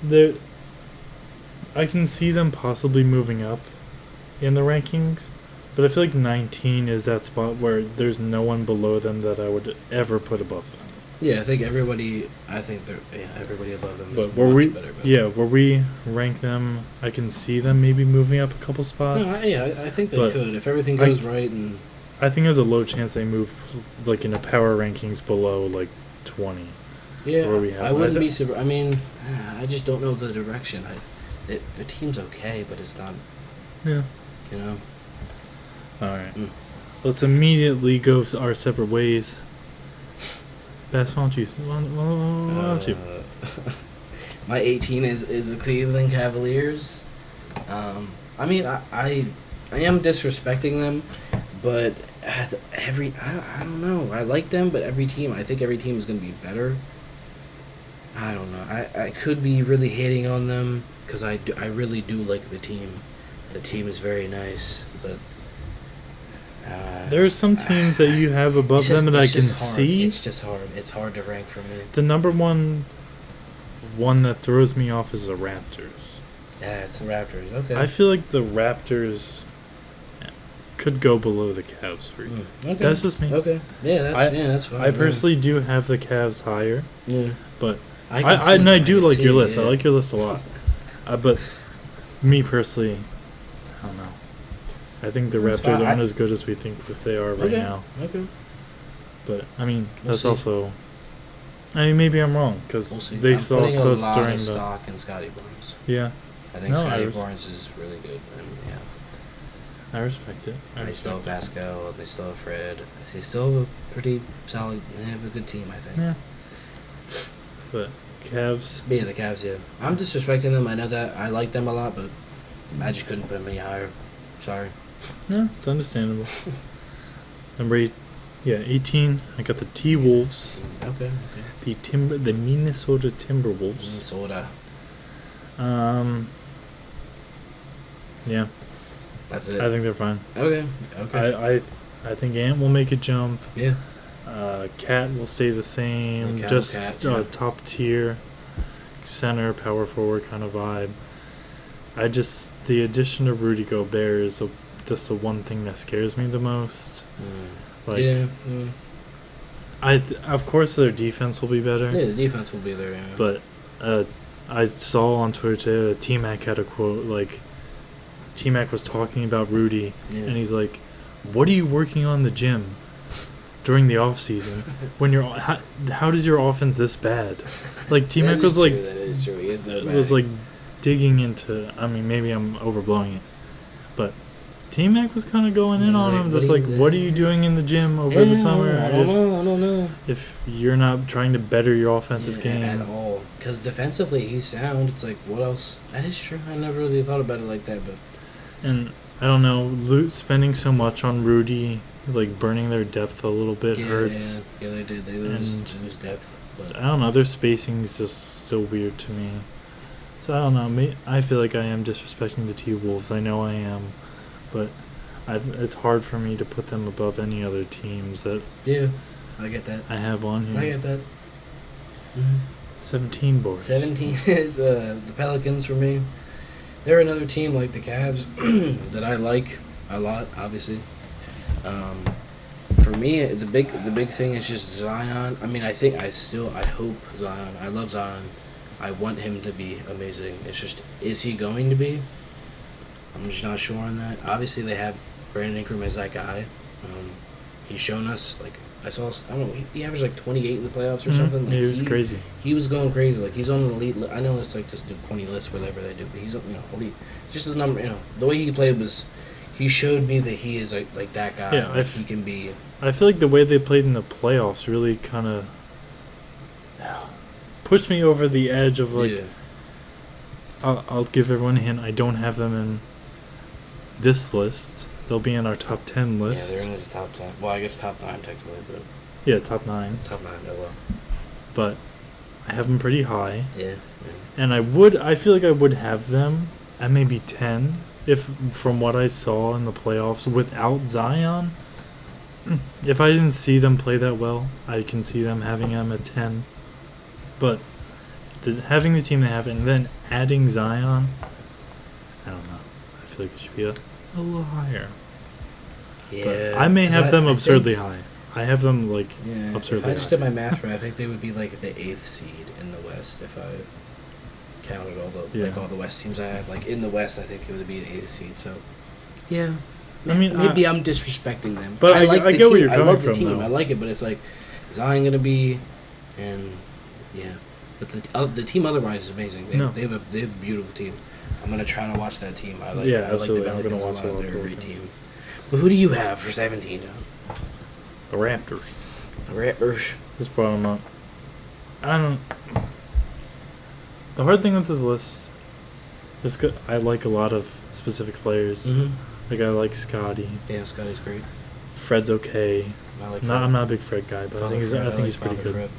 Speaker 1: there. I can see them possibly moving up in the rankings, but I feel like 19 is that spot where there's no one below them that I would ever put above them.
Speaker 2: Yeah, I think everybody. I think they're everybody above them is
Speaker 1: But where
Speaker 2: much
Speaker 1: we,
Speaker 2: better. But
Speaker 1: where we rank them, I can see them maybe moving up a couple spots.
Speaker 2: No, I think they
Speaker 1: But
Speaker 2: could if everything
Speaker 1: I-
Speaker 2: goes right and.
Speaker 1: I think there's a low chance they move like in the power rankings below like 20.
Speaker 2: Yeah,
Speaker 1: where we have-
Speaker 2: I wouldn't be surprised. I mean, I just don't know the direction. The team's okay, but it's not.
Speaker 1: Yeah.
Speaker 2: You know.
Speaker 1: All right.
Speaker 2: Mm.
Speaker 1: Let's immediately go our separate ways. Best, why don't you? Why don't you?
Speaker 2: My 18 is the Cleveland Cavaliers. I mean, I am disrespecting them, but I don't know. I like them, but I think every team is going to be better. I don't know. I could be really hating on them because I really do like the team. The team is very nice, but
Speaker 1: There are some teams that you have above
Speaker 2: it's just-
Speaker 1: them that I
Speaker 2: it's
Speaker 1: can
Speaker 2: just hard.
Speaker 1: see.
Speaker 2: It's just hard. It's hard to rank for me.
Speaker 1: The number one that throws me off is the Raptors.
Speaker 2: Yeah, it's the Raptors. Okay.
Speaker 1: I feel like the Raptors could go below the Cavs for you.
Speaker 2: Okay.
Speaker 1: That's just me.
Speaker 2: Okay. Yeah, that's fine.
Speaker 1: I personally do have the Cavs higher,
Speaker 2: Yeah.
Speaker 1: but
Speaker 2: I
Speaker 1: I do like your
Speaker 2: see,
Speaker 1: list.
Speaker 2: yeah.
Speaker 1: I like your list a lot. But me personally, I don't know. I think the
Speaker 2: That's
Speaker 1: Raptors
Speaker 2: fine.
Speaker 1: aren't as good as we think that they are right
Speaker 2: Okay.
Speaker 1: now.
Speaker 2: Okay.
Speaker 1: But I mean,
Speaker 2: We'll
Speaker 1: that's
Speaker 2: see.
Speaker 1: also. I mean, maybe I'm wrong because
Speaker 2: We'll see.
Speaker 1: they
Speaker 2: I'm
Speaker 1: saw
Speaker 2: putting a
Speaker 1: us
Speaker 2: lot
Speaker 1: during
Speaker 2: of
Speaker 1: the.
Speaker 2: stock in Scotty Barnes.
Speaker 1: Yeah,
Speaker 2: I think
Speaker 1: No,
Speaker 2: Scotty
Speaker 1: I res-
Speaker 2: Barnes is really good, and yeah,
Speaker 1: I respect it.
Speaker 2: they still have Pascal, they still have Fred, they still have a pretty solid. They have a good team, I think.
Speaker 1: Yeah. But Cavs.
Speaker 2: But yeah, the Cavs. Yeah, I'm disrespecting them. I know that. I like them a lot, but I just couldn't put them any higher. Sorry.
Speaker 1: No, it's understandable. Number 18. I got the T-Wolves.
Speaker 2: Okay.
Speaker 1: The Minnesota Timberwolves.
Speaker 2: Minnesota.
Speaker 1: Yeah,
Speaker 2: That's it.
Speaker 1: I think they're fine.
Speaker 2: Okay.
Speaker 1: I think Ant will make a jump.
Speaker 2: Yeah.
Speaker 1: Cat will stay the same.
Speaker 2: Yeah, Cat
Speaker 1: Just
Speaker 2: will Cat, yeah.
Speaker 1: top tier, center, power forward kind of vibe. The addition of Rudy Gobert is just the one thing that scares me the most. Like,
Speaker 2: yeah.
Speaker 1: of course their defense will be better.
Speaker 2: Yeah, the defense will be there. Yeah.
Speaker 1: But I saw on Twitter today that T-Mac had a quote, like, T-Mac was talking about Rudy,
Speaker 2: yeah.
Speaker 1: and he's like, what are you working on in the gym during the off season when how does your offense this bad? Like, T-Mac
Speaker 2: That
Speaker 1: was
Speaker 2: is
Speaker 1: like,
Speaker 2: true, that is true. He is that bad.
Speaker 1: was like digging into, I mean, maybe I'm overblowing it, but T-Mac was kind of going in
Speaker 2: Yeah,
Speaker 1: on
Speaker 2: like,
Speaker 1: him, just
Speaker 2: what
Speaker 1: like,
Speaker 2: are you-
Speaker 1: what are you doing in the gym over the summer?
Speaker 2: I don't know.
Speaker 1: If you're not trying to better your offensive
Speaker 2: Yeah,
Speaker 1: game.
Speaker 2: at all. Because defensively, he's sound. It's like, what else? That is true. I never really thought about it like that, but
Speaker 1: And I don't know, spending so much on Rudy, like burning their depth a little bit hurts.
Speaker 2: Yeah, they did. They lose depth. But
Speaker 1: I don't know, their spacing is just still weird to me. So I don't know, I feel like I am disrespecting the T-Wolves. I know I am, but it's hard for me to put them above any other teams that
Speaker 2: yeah, I get that.
Speaker 1: I have on here.
Speaker 2: I get that.
Speaker 1: 17 boys.
Speaker 2: 17 is the Pelicans for me. They're another team like the Cavs that I like a lot, obviously. For me, the big thing is just Zion. I mean, I hope Zion. I love Zion. I want him to be amazing. It's just, is he going to be? I'm just not sure on that. Obviously, they have Brandon Ingram as that guy. He's shown us, like, I don't know, he averaged like 28 in the playoffs or something. Like,
Speaker 1: Yeah, he was crazy.
Speaker 2: He was going crazy. Like, he's on an elite I know it's like just do 20 lists, whatever they do, but he's, elite. Just the number, the way he played was, he showed me that he is like that guy.
Speaker 1: Yeah,
Speaker 2: like, he can be
Speaker 1: I feel like the way they played in the playoffs really kind of pushed me over the edge of like.
Speaker 2: Yeah.
Speaker 1: I'll give everyone a hint. I don't have them in this list. They'll be in our top 10 list.
Speaker 2: Yeah, they're in his top 10. Well, I guess top 9 technically, but
Speaker 1: Yeah, top 9.
Speaker 2: top 9, oh well.
Speaker 1: But I have them pretty high.
Speaker 2: Yeah.
Speaker 1: And I feel like I would have them at maybe 10 if, from what I saw in the playoffs without Zion. If I didn't see them play that well, I can see them having them at 10. But having the team they have and then adding Zion, I don't know. I feel like it should be a little higher.
Speaker 2: Yeah.
Speaker 1: But I may have them absurdly high. I have them like
Speaker 2: Yeah.
Speaker 1: absurdly
Speaker 2: If I just
Speaker 1: high.
Speaker 2: did my math right, I think they would be like the 8th seed in the West if I counted all the West teams I have. Like in the West, I think it would be the 8th seed. So yeah.
Speaker 1: I mean,
Speaker 2: maybe I'm disrespecting them.
Speaker 1: but I
Speaker 2: like
Speaker 1: get
Speaker 2: the team.
Speaker 1: where you're coming
Speaker 2: I love the
Speaker 1: from,
Speaker 2: team.
Speaker 1: though.
Speaker 2: I like it, but it's like Zion gonna be, and yeah. But the team otherwise is amazing. They have a beautiful team. I'm gonna try to watch that team. I like
Speaker 1: absolutely.
Speaker 2: the
Speaker 1: I'm gonna
Speaker 2: Pelicans
Speaker 1: watch
Speaker 2: a lot.
Speaker 1: the
Speaker 2: They're a great
Speaker 1: Pelicans.
Speaker 2: team. But who do you have for 17, John?
Speaker 1: The Raptors.
Speaker 2: The Raptors.
Speaker 1: Just brought them up. I don't. The hard thing with this list is I like a lot of specific players.
Speaker 2: Mm-hmm.
Speaker 1: Like I like Scotty.
Speaker 2: Yeah, Scotty's great.
Speaker 1: Fred's okay.
Speaker 2: I like.
Speaker 1: I'm not a big Fred guy, but I think he's pretty good.
Speaker 2: Fred.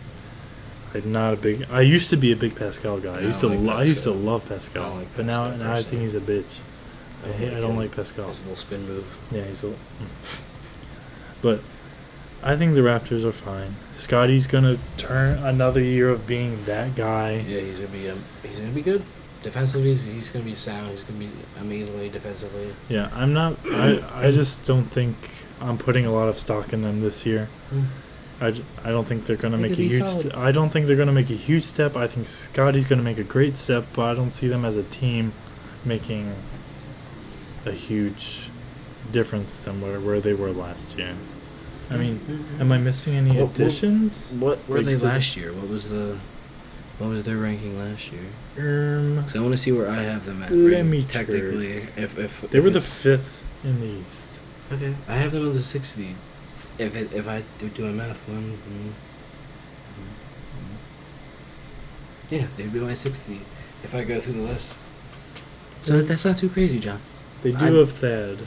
Speaker 1: I'm not a big. I used to be a big Pascal guy. I used to
Speaker 2: Pascal.
Speaker 1: love Pascal,
Speaker 2: I like
Speaker 1: but
Speaker 2: Pascal
Speaker 1: now I think he's a bitch. I don't like Pascal.
Speaker 2: His little spin move.
Speaker 1: Yeah, he's a. But I think the Raptors are fine. Scotty's gonna turn another year of being that guy.
Speaker 2: Yeah, he's gonna be good. Defensively, he's gonna be sound. He's gonna be amazingly defensively.
Speaker 1: Yeah, I'm not. I just don't think I'm putting a lot of stock in them this year. I don't think they're gonna make a huge. I don't think they're gonna make a huge step. I think Scotty's gonna make a great step, but I don't see them as a team making a huge difference than where they were last year. I mean, am I missing any additions?
Speaker 2: What were
Speaker 1: Like,
Speaker 2: they
Speaker 1: so
Speaker 2: last year? What was their ranking last year? Because I want to see where I have them at.
Speaker 1: Let me
Speaker 2: technically, if
Speaker 1: they were the
Speaker 2: it's-
Speaker 1: 5th in the East.
Speaker 2: Okay, I have them in the 6th seed. If I do my math, yeah, they'd be my 6th seed if I go through the list. So that's not too crazy, John.
Speaker 1: They do have Thad.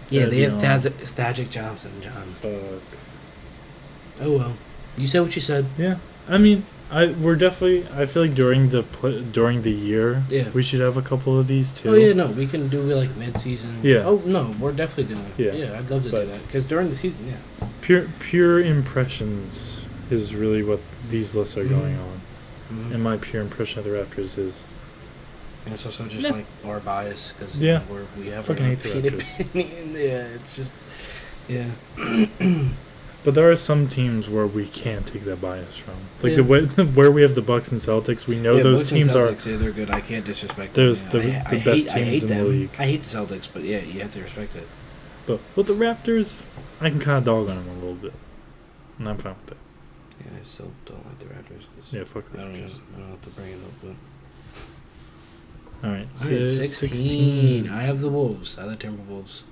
Speaker 2: Yeah, they have
Speaker 1: Young.
Speaker 2: Thagic Johnson, John.
Speaker 1: Fuck.
Speaker 2: Oh well, you said what you said.
Speaker 1: Yeah, I mean, we're definitely. I feel like during the year,
Speaker 2: Yeah.
Speaker 1: we should have a couple of these too.
Speaker 2: Oh yeah, no, we can do like mid-season.
Speaker 1: Yeah.
Speaker 2: Oh no, we're definitely doing it.
Speaker 1: Yeah.
Speaker 2: Yeah, I'd love to
Speaker 1: But-
Speaker 2: do that because during the season, yeah.
Speaker 1: Pure impressions is really what these lists are going on.
Speaker 2: Mm-hmm.
Speaker 1: And my pure impression of the Raptors is
Speaker 2: And it's also just
Speaker 1: Yeah.
Speaker 2: like our bias because
Speaker 1: Yeah.
Speaker 2: we have
Speaker 1: Fucking
Speaker 2: our
Speaker 1: hate the
Speaker 2: opinion.
Speaker 1: Raptors.
Speaker 2: Yeah, it's just yeah.
Speaker 1: But there are some teams where we can't take that bias from. Like
Speaker 2: Yeah.
Speaker 1: the way where we have the Bucks and Celtics, we know
Speaker 2: Yeah,
Speaker 1: those
Speaker 2: Bucks and
Speaker 1: teams are.
Speaker 2: Celtics, yeah, they're good. I can't disrespect
Speaker 1: There's
Speaker 2: them.
Speaker 1: the
Speaker 2: I
Speaker 1: best
Speaker 2: hate
Speaker 1: teams in the
Speaker 2: them.
Speaker 1: league.
Speaker 2: I hate the Celtics, but yeah, you have to respect it.
Speaker 1: But with the Raptors, I can kind of dog on them a little bit, and I'm fine with that.
Speaker 2: Yeah, I still don't like the Raptors. 'Cause
Speaker 1: Yeah, fuck the
Speaker 2: I don't
Speaker 1: Raptors.
Speaker 2: have to bring it up, but.
Speaker 1: All right,
Speaker 2: All right, 16. I have the Wolves. I like Timberwolves.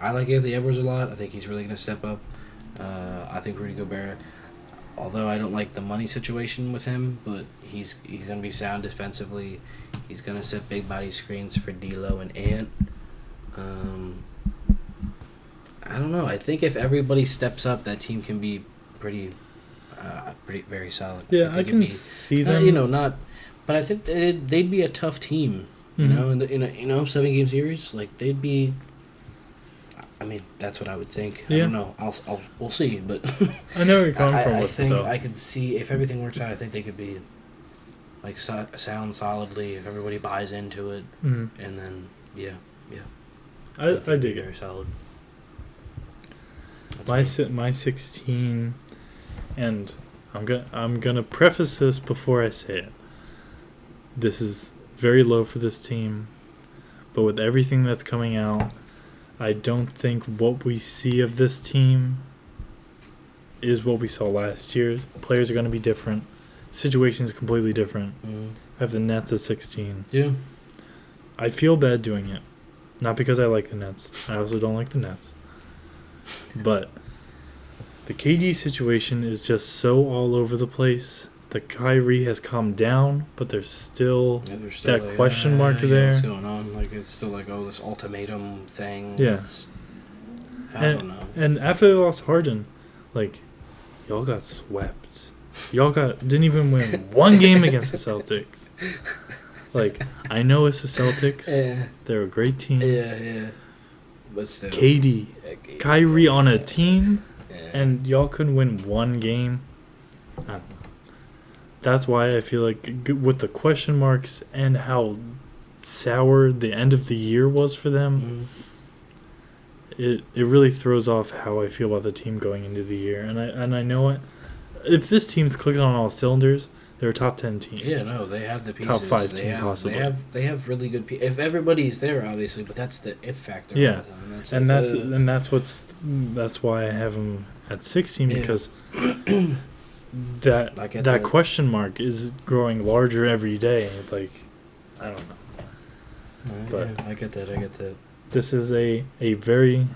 Speaker 2: I like Anthony Edwards a lot. I think he's really going to step up. I think Rudy Gobert, although I don't like the money situation with him, but he's going to be sound defensively. He's going to set big body screens for D'Lo and Ant. I don't know. I think if everybody steps up, that team can be pretty very solid.
Speaker 1: Yeah,
Speaker 2: think
Speaker 1: I
Speaker 2: it'd
Speaker 1: can
Speaker 2: be,
Speaker 1: see them.
Speaker 2: not. But I think they'd be a tough team. You
Speaker 1: Mhm.
Speaker 2: know, in a 7-game series, like they'd be. I mean, that's what I would think. I
Speaker 1: Yeah.
Speaker 2: don't know. We'll see. But
Speaker 1: I know where you're coming from
Speaker 2: I
Speaker 1: with it,
Speaker 2: think
Speaker 1: though.
Speaker 2: I could see if everything works out. I think they could be like sound solidly if everybody buys into it,
Speaker 1: Mhm.
Speaker 2: and then yeah.
Speaker 1: I
Speaker 2: think they'd be
Speaker 1: dig it.
Speaker 2: very solid. That's
Speaker 1: My 16, and I'm gonna preface this before I say it. This is very low for this team, but with everything that's coming out, I don't think what we see of this team is what we saw last year. Players are going to be different. Situations completely different. I have the Nets at 16.
Speaker 2: Yeah.
Speaker 1: I feel bad doing it. Not because I like the Nets. I also don't like the Nets. But the KD situation is just so all over the place. The Kyrie has calmed down, but there's still that
Speaker 2: like,
Speaker 1: question mark there.
Speaker 2: What's going on? Like, it's still like, oh, this ultimatum thing.
Speaker 1: Yeah.
Speaker 2: I don't know.
Speaker 1: And after they lost Harden, like, y'all got swept. Y'all didn't even win one game against the Celtics. Like, I know it's the Celtics.
Speaker 2: Yeah.
Speaker 1: They're a great team.
Speaker 2: Yeah. But still.
Speaker 1: KD, Kyrie on a team,
Speaker 2: Yeah.
Speaker 1: and y'all couldn't win one game. I don't know. That's why I feel like with the question marks and how sour the end of the year was for them, it really throws off how I feel about the team going into the year. And I know it. If this team's clicking on all cylinders, they're a top 10 team.
Speaker 2: Yeah, no, they have the pieces.
Speaker 1: Top 5 team, possibly.
Speaker 2: They have really good people. If everybody's there, obviously, but that's the if factor.
Speaker 1: Yeah,
Speaker 2: and
Speaker 1: that's why I have them at 16 because that
Speaker 2: that
Speaker 1: question mark is growing larger every day. Like, I don't know. But
Speaker 2: yeah, I get that.
Speaker 1: This is a betting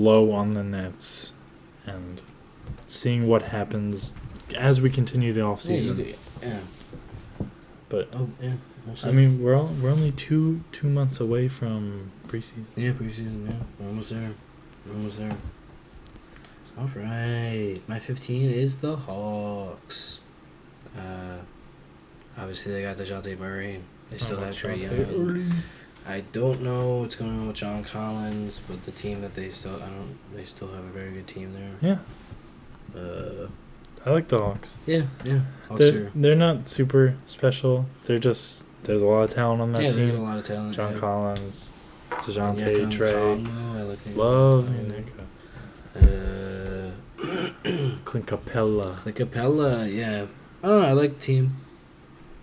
Speaker 1: low on the Nets and seeing what happens as we continue the off season.
Speaker 2: Yeah.
Speaker 1: But
Speaker 2: we'll see.
Speaker 1: I mean, we're only two months away from preseason.
Speaker 2: Yeah, preseason. Yeah, we're almost there. All right, my 15 is the Hawks. Obviously they got DeJounte Murray. They still have Trae Young. I don't know what's going on with John Collins, but the team that they still have a very good team there.
Speaker 1: Yeah. I like the Hawks.
Speaker 2: Yeah. Hawks
Speaker 1: they're not super special. There's a lot of talent on that team.
Speaker 2: There's a lot of talent.
Speaker 1: John Collins, DeJounte,
Speaker 2: Onyeka
Speaker 1: Trae.
Speaker 2: Okongwu,
Speaker 1: Love Onyeka. Clint Capella.
Speaker 2: Yeah. I don't know. I like the team.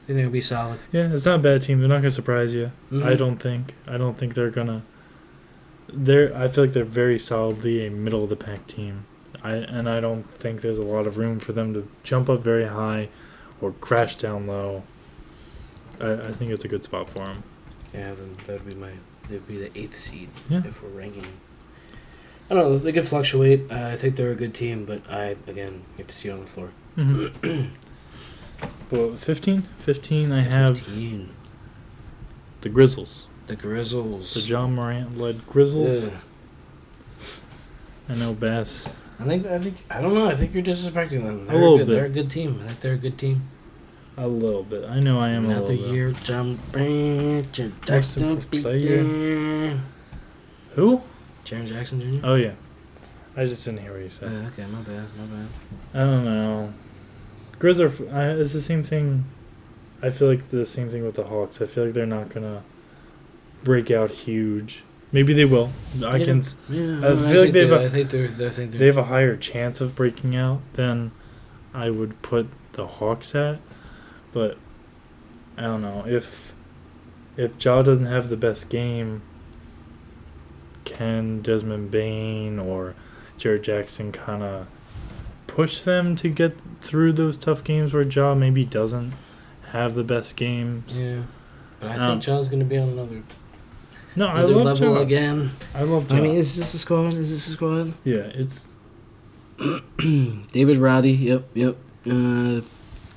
Speaker 2: I think they'll be solid.
Speaker 1: Yeah, it's not a bad team. They're not gonna surprise you.
Speaker 2: Mm-hmm.
Speaker 1: I don't think they're gonna. I feel like they're very solidly a middle of the pack team. I don't think there's a lot of room for them to jump up very high, or crash down low. I think it's a good spot for them.
Speaker 2: Yeah, then they'd be the 8th seed if we're ranking. I don't know. They could fluctuate. I think they're a good team, but I have to see it on the floor.
Speaker 1: Mm-hmm. Well, 15? 15, I have
Speaker 2: 15.
Speaker 1: the Grizzlies.
Speaker 2: The Grizzlies.
Speaker 1: The John Morant-led Grizzlies.
Speaker 2: Yeah.
Speaker 1: I know Bass.
Speaker 2: I don't know. I think you're disrespecting them.
Speaker 1: A little bit.
Speaker 2: They're a good team. I think they're a good team.
Speaker 1: A little bit. I know I am a little bit.
Speaker 2: Another year, John Morant.
Speaker 1: Most improved player. Who?
Speaker 2: Jaren Jackson Jr.?
Speaker 1: Oh, yeah. I just didn't hear what you said.
Speaker 2: Okay, my bad.
Speaker 1: I don't know. Grizz it's the same thing. I feel like the same thing with the Hawks. I feel like they're not going to break out huge. Maybe they will. I feel like they have a higher chance of breaking out than I would put the Hawks at. But I don't know. If Ja doesn't have the best game, can Desmond Bane or Jared Jackson kind of push them to get through those tough games where Ja maybe doesn't have the best games?
Speaker 2: Yeah. But I think Ja's going to be on another
Speaker 1: level
Speaker 2: Ja. Again.
Speaker 1: I love Ja.
Speaker 2: I mean, is this a squad?
Speaker 1: Yeah, it's...
Speaker 2: David Roddy, yep.
Speaker 1: I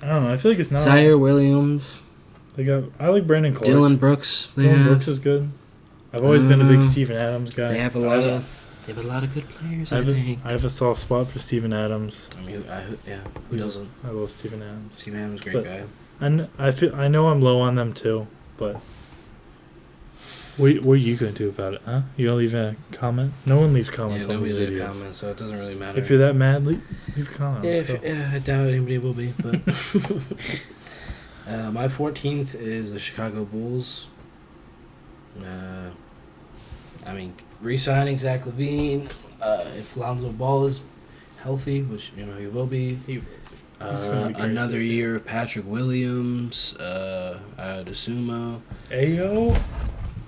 Speaker 1: don't know. I feel like it's not...
Speaker 2: Zaire Williams.
Speaker 1: I like Brandon Clark.
Speaker 2: Dylan Brooks.
Speaker 1: Dylan Brooks is good. I've always been a big Steven Adams guy.
Speaker 2: They have a lot of good players, I think.
Speaker 1: I have a soft spot for Steven Adams.
Speaker 2: I mean, who doesn't?
Speaker 1: I love Steven Adams.
Speaker 2: Steven Adams, great guy.
Speaker 1: And I know I'm low on them too, but what are you gonna do about it, huh? You gonna leave a comment? No one leaves comments on these videos.
Speaker 2: Comments, so it doesn't really matter.
Speaker 1: If you're that mad, leave a comment.
Speaker 2: I doubt anybody will be. But my 14th is the Chicago Bulls. I mean, re-signing Zach LaVine. If Lonzo Ball is healthy, which he will be. Another year of Patrick Williams, DeSumo.
Speaker 1: Ayo.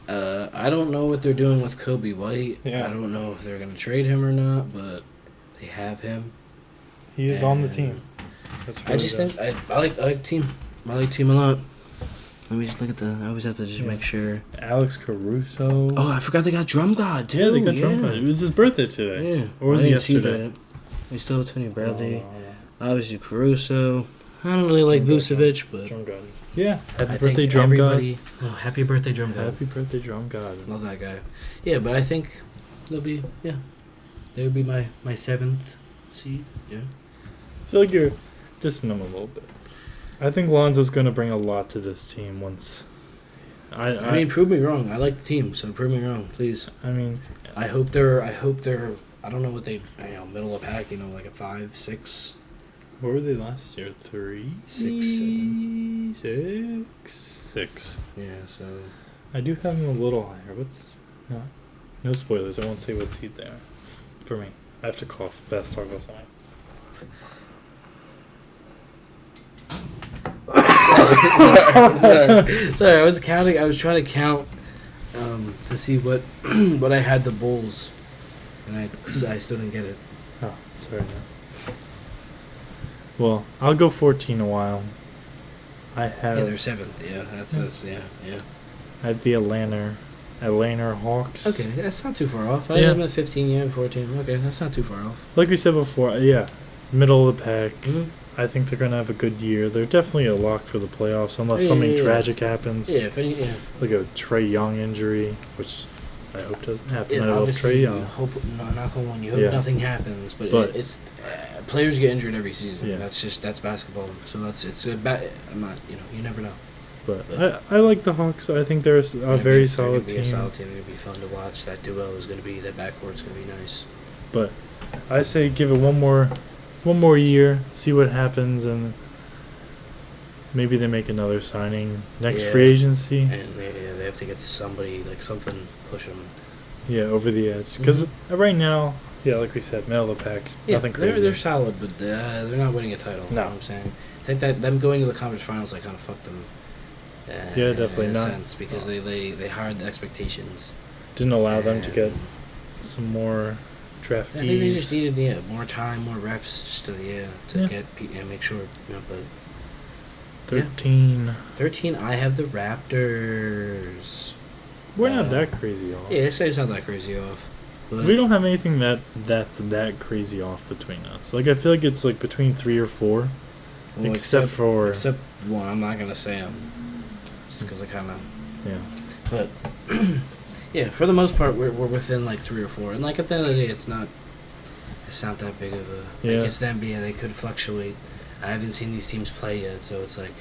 Speaker 2: I don't know what they're doing with Kobe White.
Speaker 1: Yeah.
Speaker 2: I don't know if they're going to trade him or not, but they have him.
Speaker 1: He is on the team.
Speaker 2: I just think I like team. I like team a lot. Let me just look at the. I always have to just make sure.
Speaker 1: Alex Caruso.
Speaker 2: Oh, I forgot they got Drum God too.
Speaker 1: Yeah, they got Drum God. It was his birthday today.
Speaker 2: Yeah,
Speaker 1: Or was
Speaker 2: I
Speaker 1: it
Speaker 2: didn't see
Speaker 1: yesterday?
Speaker 2: that. They still have Tony Bradley.
Speaker 1: Oh,
Speaker 2: Obviously Caruso. I don't really like Vucevic, but
Speaker 1: Drum God. Yeah. Happy
Speaker 2: I
Speaker 1: birthday,
Speaker 2: think
Speaker 1: Drum God.
Speaker 2: everybody. Oh, happy birthday, Drum God.
Speaker 1: Happy birthday, Drum God.
Speaker 2: Love that guy. Yeah, but I think they'll be they would be my 7th seed. Yeah.
Speaker 1: I feel like you're dissing them a little bit. I think Lonzo's going to bring a lot to this team once.
Speaker 2: I mean, prove me wrong. I like the team, so prove me wrong, please.
Speaker 1: I mean,
Speaker 2: I hope they're. I don't know what they. Middle of pack. Like a 5, 6.
Speaker 1: what were they last year? 3?
Speaker 2: 6, 7.
Speaker 1: 6.
Speaker 2: Yeah. So.
Speaker 1: I do have them a little higher. No spoilers. I won't say what seed they are. For me. I have to cough. Best talk about something.
Speaker 2: Sorry, I was counting. I was trying to count to see what what I had the Bulls, and I still didn't get it.
Speaker 1: Oh, sorry. Man. Well, I'll go 14 a while. I have.
Speaker 2: Yeah, they're 7th. Yeah, that's yeah.
Speaker 1: I have the Atlanta Hawks.
Speaker 2: Okay, that's not too far off. I
Speaker 1: Yeah.
Speaker 2: have them at 15. Yeah, 14. Okay, that's not too far off.
Speaker 1: Like we said before, yeah, middle of the pack.
Speaker 2: Mm-hmm.
Speaker 1: I think they're gonna have a good year. They're definitely a lock for the playoffs unless
Speaker 2: Yeah,
Speaker 1: something
Speaker 2: yeah.
Speaker 1: tragic happens,
Speaker 2: Yeah, if any, yeah.
Speaker 1: like a Trey Young injury, which I hope doesn't happen.
Speaker 2: Yeah,
Speaker 1: I love
Speaker 2: obviously,
Speaker 1: Trey
Speaker 2: you
Speaker 1: Young.
Speaker 2: hope, no, knock on wood, you hope
Speaker 1: Yeah.
Speaker 2: nothing happens, but it's players get injured every season.
Speaker 1: Yeah.
Speaker 2: That's basketball. So it's a I'm not, you never know.
Speaker 1: But
Speaker 2: But-
Speaker 1: I like the Hawks. I think they're a very solid
Speaker 2: They're
Speaker 1: team.
Speaker 2: gonna be a solid team. They're gonna be fun to watch. That duo is gonna be that backcourt's gonna be nice.
Speaker 1: But I say give it one more year, see what happens, and maybe they make another signing next
Speaker 2: Yeah.
Speaker 1: free agency.
Speaker 2: And they have to get somebody like something push them.
Speaker 1: Yeah, over the edge. Because right now, yeah, like we said, middle of the pack,
Speaker 2: Yeah,
Speaker 1: nothing crazy.
Speaker 2: they're solid, but they're not winning a title. You know what I'm saying? I think that them going to the conference finals like kind of fucked them.
Speaker 1: Yeah, definitely
Speaker 2: in a
Speaker 1: not.
Speaker 2: sense because they hired the expectations.
Speaker 1: Didn't allow them to get some more
Speaker 2: I think they just
Speaker 1: draftees.
Speaker 2: needed more time, more reps, just to
Speaker 1: Yeah.
Speaker 2: get and make sure. But
Speaker 1: 13.
Speaker 2: 13, I have the Raptors.
Speaker 1: We're not that crazy off.
Speaker 2: Yeah, I say it's not that crazy off. But
Speaker 1: We don't have anything that's that crazy off between us. Like I feel like it's like between 3 or 4,
Speaker 2: well,
Speaker 1: except for
Speaker 2: except one. I'm not gonna say them just because I kind of.
Speaker 1: yeah.
Speaker 2: But yeah, for the most part, we're within like 3 or 4, and like at the end of the day, it's not that big of a.
Speaker 1: Yeah.
Speaker 2: Like it's the NBA. They could fluctuate. I haven't seen these teams play yet, so it's like.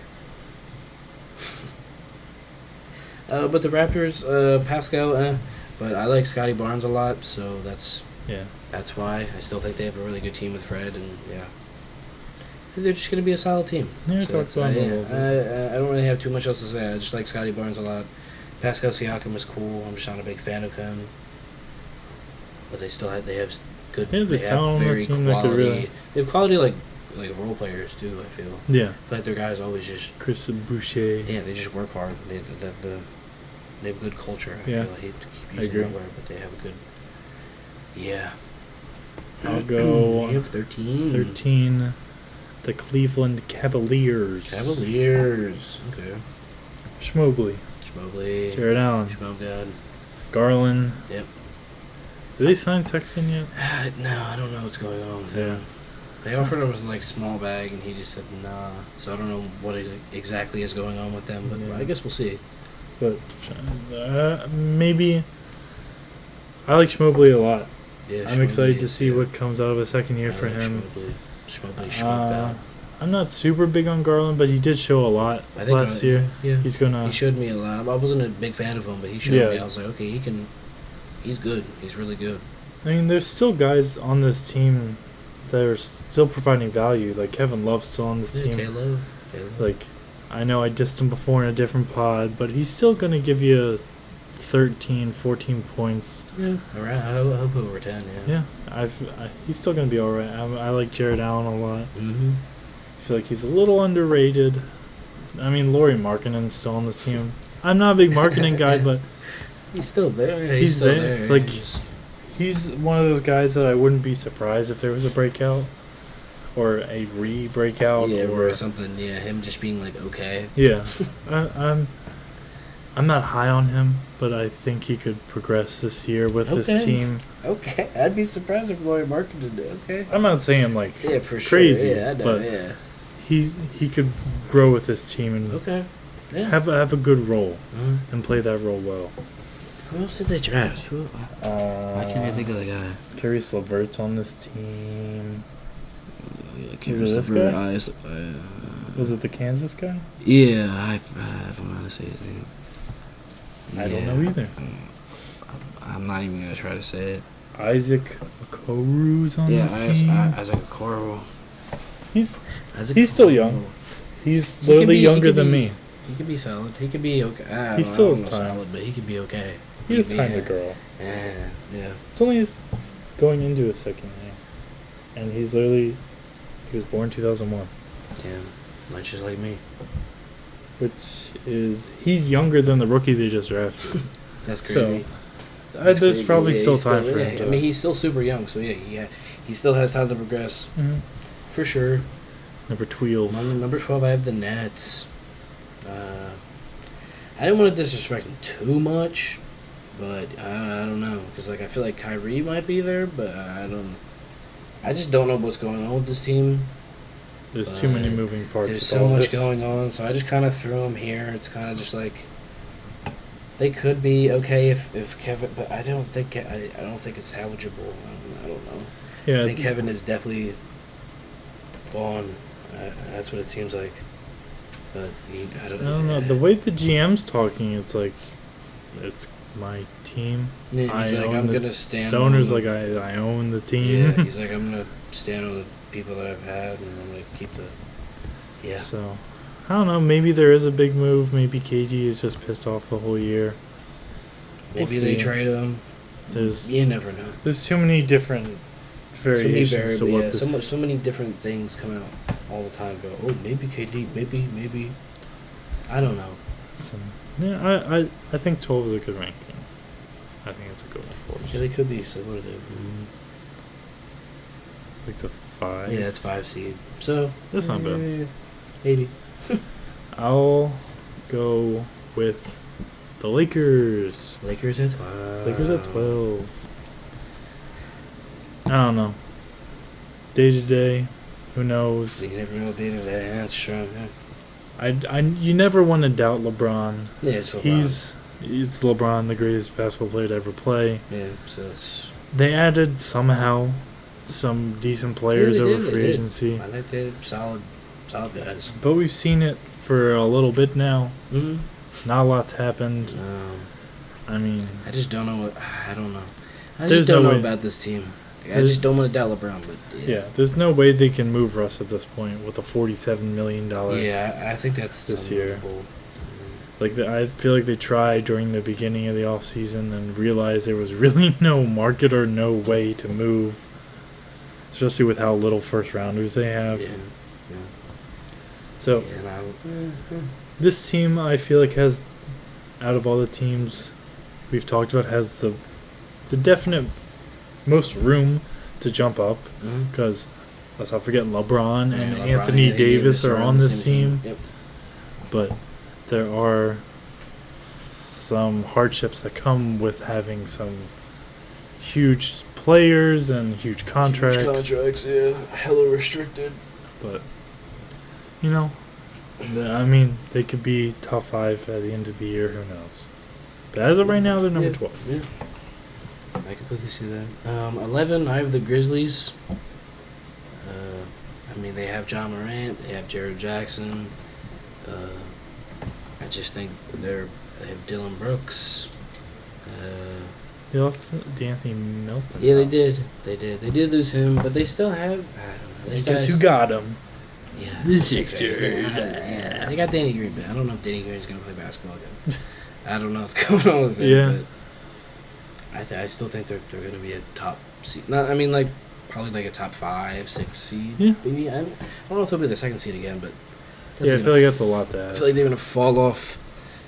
Speaker 2: But the Raptors, Pascal, but I like Scotty Barnes a lot, so that's why I still think they have a really good team with Fred, and yeah, I think they're just gonna be a solid team.
Speaker 1: Yeah,
Speaker 2: So
Speaker 1: talk about it a little bit.
Speaker 2: I don't really have too much else to say. I just like Scotty Barnes a lot. Pascal Siakam is cool. I'm just not a big fan of him, but they have good.
Speaker 1: Yeah, there's
Speaker 2: they
Speaker 1: talent on
Speaker 2: have
Speaker 1: the
Speaker 2: very
Speaker 1: team that
Speaker 2: quality.
Speaker 1: could really-
Speaker 2: They have quality like role players too. I feel.
Speaker 1: Yeah.
Speaker 2: I feel like their guys always just
Speaker 1: Chris Boucher.
Speaker 2: they just work hard. They have good culture. I
Speaker 1: Yeah.
Speaker 2: feel. I hate to keep
Speaker 1: I
Speaker 2: using
Speaker 1: agree.
Speaker 2: that word, but they have a good. Yeah.
Speaker 1: I'll go
Speaker 2: You have 13.
Speaker 1: 13. The Cleveland Cavaliers.
Speaker 2: Cavaliers. Okay.
Speaker 1: Schmobley.
Speaker 2: Schmobley.
Speaker 1: Jared Allen.
Speaker 2: Schmogad.
Speaker 1: Garland.
Speaker 2: Yep.
Speaker 1: Did they sign Sexton yet?
Speaker 2: No, I don't know what's going on with
Speaker 1: Yeah.
Speaker 2: him. They offered him like small bag, and he just said nah. So I don't know what exactly is going on with them, but
Speaker 1: Yeah.
Speaker 2: I guess we'll see.
Speaker 1: But maybe. I like Schmobley a lot.
Speaker 2: Yeah,
Speaker 1: I'm excited to
Speaker 2: is-
Speaker 1: see what comes out of a second year
Speaker 2: I
Speaker 1: for
Speaker 2: like
Speaker 1: him.
Speaker 2: Schmobley.
Speaker 1: I'm not super big on Garland, but he did show a lot
Speaker 2: I think
Speaker 1: last year.
Speaker 2: Yeah.
Speaker 1: He's gonna.
Speaker 2: He showed me a lot. I wasn't a big fan of him, but he showed
Speaker 1: Yeah.
Speaker 2: me. I was like, okay, he's good. He's really good.
Speaker 1: I mean, there's still guys on this team that are still providing value. Like Kevin Love's still on this team.
Speaker 2: Caleb.
Speaker 1: Like, I know I dissed him before in a different pod, but he's still gonna give you 13, 14 points.
Speaker 2: Yeah. Around. I hope over 10. Yeah.
Speaker 1: Yeah, he's still gonna be all right. I like Jared Allen a lot.
Speaker 2: Mm-hmm.
Speaker 1: I feel like he's a little underrated. I mean, Lauri Markkanen's still on this team. I'm not a big Markkanen guy, but
Speaker 2: He's still there. Yeah,
Speaker 1: He's
Speaker 2: still
Speaker 1: there.
Speaker 2: there.
Speaker 1: Like,
Speaker 2: He's-
Speaker 1: he's one of those guys that I wouldn't be surprised if there was a breakout. or a re-breakout.
Speaker 2: Yeah,
Speaker 1: or
Speaker 2: or something. Yeah, him just being like okay.
Speaker 1: Yeah, I'm not high on him, but I think he could progress this year with
Speaker 2: Okay.
Speaker 1: this team.
Speaker 2: Okay, I'd be surprised if Laurie Markin did it. Okay.
Speaker 1: I'm not saying like
Speaker 2: Yeah, for
Speaker 1: crazy,
Speaker 2: sure. Yeah, I know.
Speaker 1: but
Speaker 2: Yeah.
Speaker 1: he could grow with this team and
Speaker 2: Okay. Yeah.
Speaker 1: have a good role
Speaker 2: Uh,
Speaker 1: and play that role well.
Speaker 2: who else did they draft? I can't even think of the guy.
Speaker 1: Curious Levert's on this team.
Speaker 2: Yeah,
Speaker 1: Is it this guy? Was it the Kansas guy?
Speaker 2: Yeah, I don't know how to say his name.
Speaker 1: I don't know either.
Speaker 2: I'm not even gonna try to say it.
Speaker 1: Isaac Okoro's on this team.
Speaker 2: Isaac Okoro.
Speaker 1: He's
Speaker 2: Isaac
Speaker 1: still
Speaker 2: Okoro.
Speaker 1: young. He's
Speaker 2: He
Speaker 1: literally
Speaker 2: could be- he
Speaker 1: younger
Speaker 2: could
Speaker 1: than
Speaker 2: be-
Speaker 1: me.
Speaker 2: He could be solid. He could be okay.
Speaker 1: He still has
Speaker 2: has
Speaker 1: time.
Speaker 2: solid, but he could be okay.
Speaker 1: He has
Speaker 2: could be,
Speaker 1: time to
Speaker 2: yeah.
Speaker 1: grow.
Speaker 2: Yeah.
Speaker 1: It's only going into his second year, and he was born 2001,
Speaker 2: Yeah. Much just like me.
Speaker 1: which is he's younger than the rookie they just drafted.
Speaker 2: That's
Speaker 1: So,
Speaker 2: crazy.
Speaker 1: There's probably still
Speaker 2: he's
Speaker 1: time for him.
Speaker 2: I mean, he's still super young, so yeah, he still has time to progress for sure.
Speaker 1: Number 12.
Speaker 2: Number 12, I have the Nets. I didn't want to disrespect him too much, but I don't know, because like I feel like Kyrie might be there, but I just don't know what's going on with this team.
Speaker 1: There's too many
Speaker 2: but
Speaker 1: moving parts.
Speaker 2: There's
Speaker 1: with
Speaker 2: so
Speaker 1: all
Speaker 2: much
Speaker 1: this.
Speaker 2: going on, so I just kind of threw him here. It's kind of just like they could be okay if Kevin, but I don't think I don't think it's salvageable. I don't know.
Speaker 1: Yeah,
Speaker 2: I think Kevin is definitely gone. That's what it seems like. But I
Speaker 1: I don't know. The way the GM's talking, it's like it's my team.
Speaker 2: Yeah, he's
Speaker 1: I
Speaker 2: like,
Speaker 1: own
Speaker 2: I'm
Speaker 1: the
Speaker 2: gonna stand.
Speaker 1: The owner's
Speaker 2: on,
Speaker 1: like, I own the
Speaker 2: yeah,
Speaker 1: team.
Speaker 2: he's like, I'm gonna stand on the people that I've had, and I'm gonna keep the. Yeah.
Speaker 1: So, I don't know. Maybe there is a big move. Maybe KG is just pissed off the whole year.
Speaker 2: Maybe
Speaker 1: We'll
Speaker 2: they
Speaker 1: see.
Speaker 2: trade him. You never know.
Speaker 1: There's too many different variations to what this.
Speaker 2: So many different things come out all the time. Go, oh, maybe KD, maybe. I don't know.
Speaker 1: So, yeah, I think 12 is a good ranking. I think it's a good one for us.
Speaker 2: Yeah, they could be similar to.
Speaker 1: Like the 5.
Speaker 2: Yeah, it's 5 seed. So
Speaker 1: That's not bad.
Speaker 2: Maybe.
Speaker 1: I'll go with the Lakers.
Speaker 2: Lakers at 12.
Speaker 1: Lakers at 12. I don't know. Day to day, who knows?
Speaker 2: You never know day to day. That's true. Yeah.
Speaker 1: You never want to doubt LeBron.
Speaker 2: Yeah, it's LeBron.
Speaker 1: It's LeBron, the greatest basketball player to ever play.
Speaker 2: Yeah, so it's.
Speaker 1: They added somehow some decent players
Speaker 2: Yeah,
Speaker 1: over
Speaker 2: they
Speaker 1: free
Speaker 2: did.
Speaker 1: agency,
Speaker 2: I like they solid guys.
Speaker 1: but we've seen it for a little bit now.
Speaker 2: Mm-hmm.
Speaker 1: Not a lot's happened. I mean,
Speaker 2: I just don't know what. I don't know. I
Speaker 1: There's
Speaker 2: just don't
Speaker 1: no
Speaker 2: know
Speaker 1: way.
Speaker 2: about this team. I
Speaker 1: There's-
Speaker 2: just don't want to doubt LeBron, but
Speaker 1: yeah, there's no way they can move Russ at this point with a $47 million.
Speaker 2: Yeah, I think that's
Speaker 1: this year.
Speaker 2: unmovable.
Speaker 1: Like I feel like they tried during the beginning of the offseason and realized there was really no market or no way to move, especially with how little first rounders they have.
Speaker 2: Yeah.
Speaker 1: So this team, I feel like, has, out of all the teams we've talked about, has the definite most room to jump up, because let's not forget LeBron and Anthony Davis are on this team.
Speaker 2: Yep.
Speaker 1: But there are some hardships that come with having some huge players and huge contracts.
Speaker 2: Huge contracts, yeah. Hella restricted.
Speaker 1: But, you know, I mean, they could be top 5 at the end of the year. Who knows? But as of right now, they're number 12.
Speaker 2: Yeah. I completely see that. 11, I have the Grizzlies. I mean, they have John Morant. They have Jared Jackson. I just think they have Dylan Brooks.
Speaker 1: They lost D'Anthony Melton.
Speaker 2: Yeah, they did. They did lose him, but they still have. I don't know. These
Speaker 1: Guess
Speaker 2: guys,
Speaker 1: who got him?
Speaker 2: Yeah,
Speaker 1: The
Speaker 2: Sixers.
Speaker 1: Sixers.
Speaker 2: Yeah, they got Danny Green, but I don't know if Danny Green's gonna play basketball again. I don't know what's going on with it.
Speaker 1: Yeah.
Speaker 2: But I still think they're gonna be a top seed. Not, I mean, like probably like a top 5, 6 seed.
Speaker 1: Yeah.
Speaker 2: Maybe I don't know if they'll be the second seed again, but
Speaker 1: Yeah, I feel like that's a lot to
Speaker 2: I
Speaker 1: ask.
Speaker 2: feel like they're gonna fall off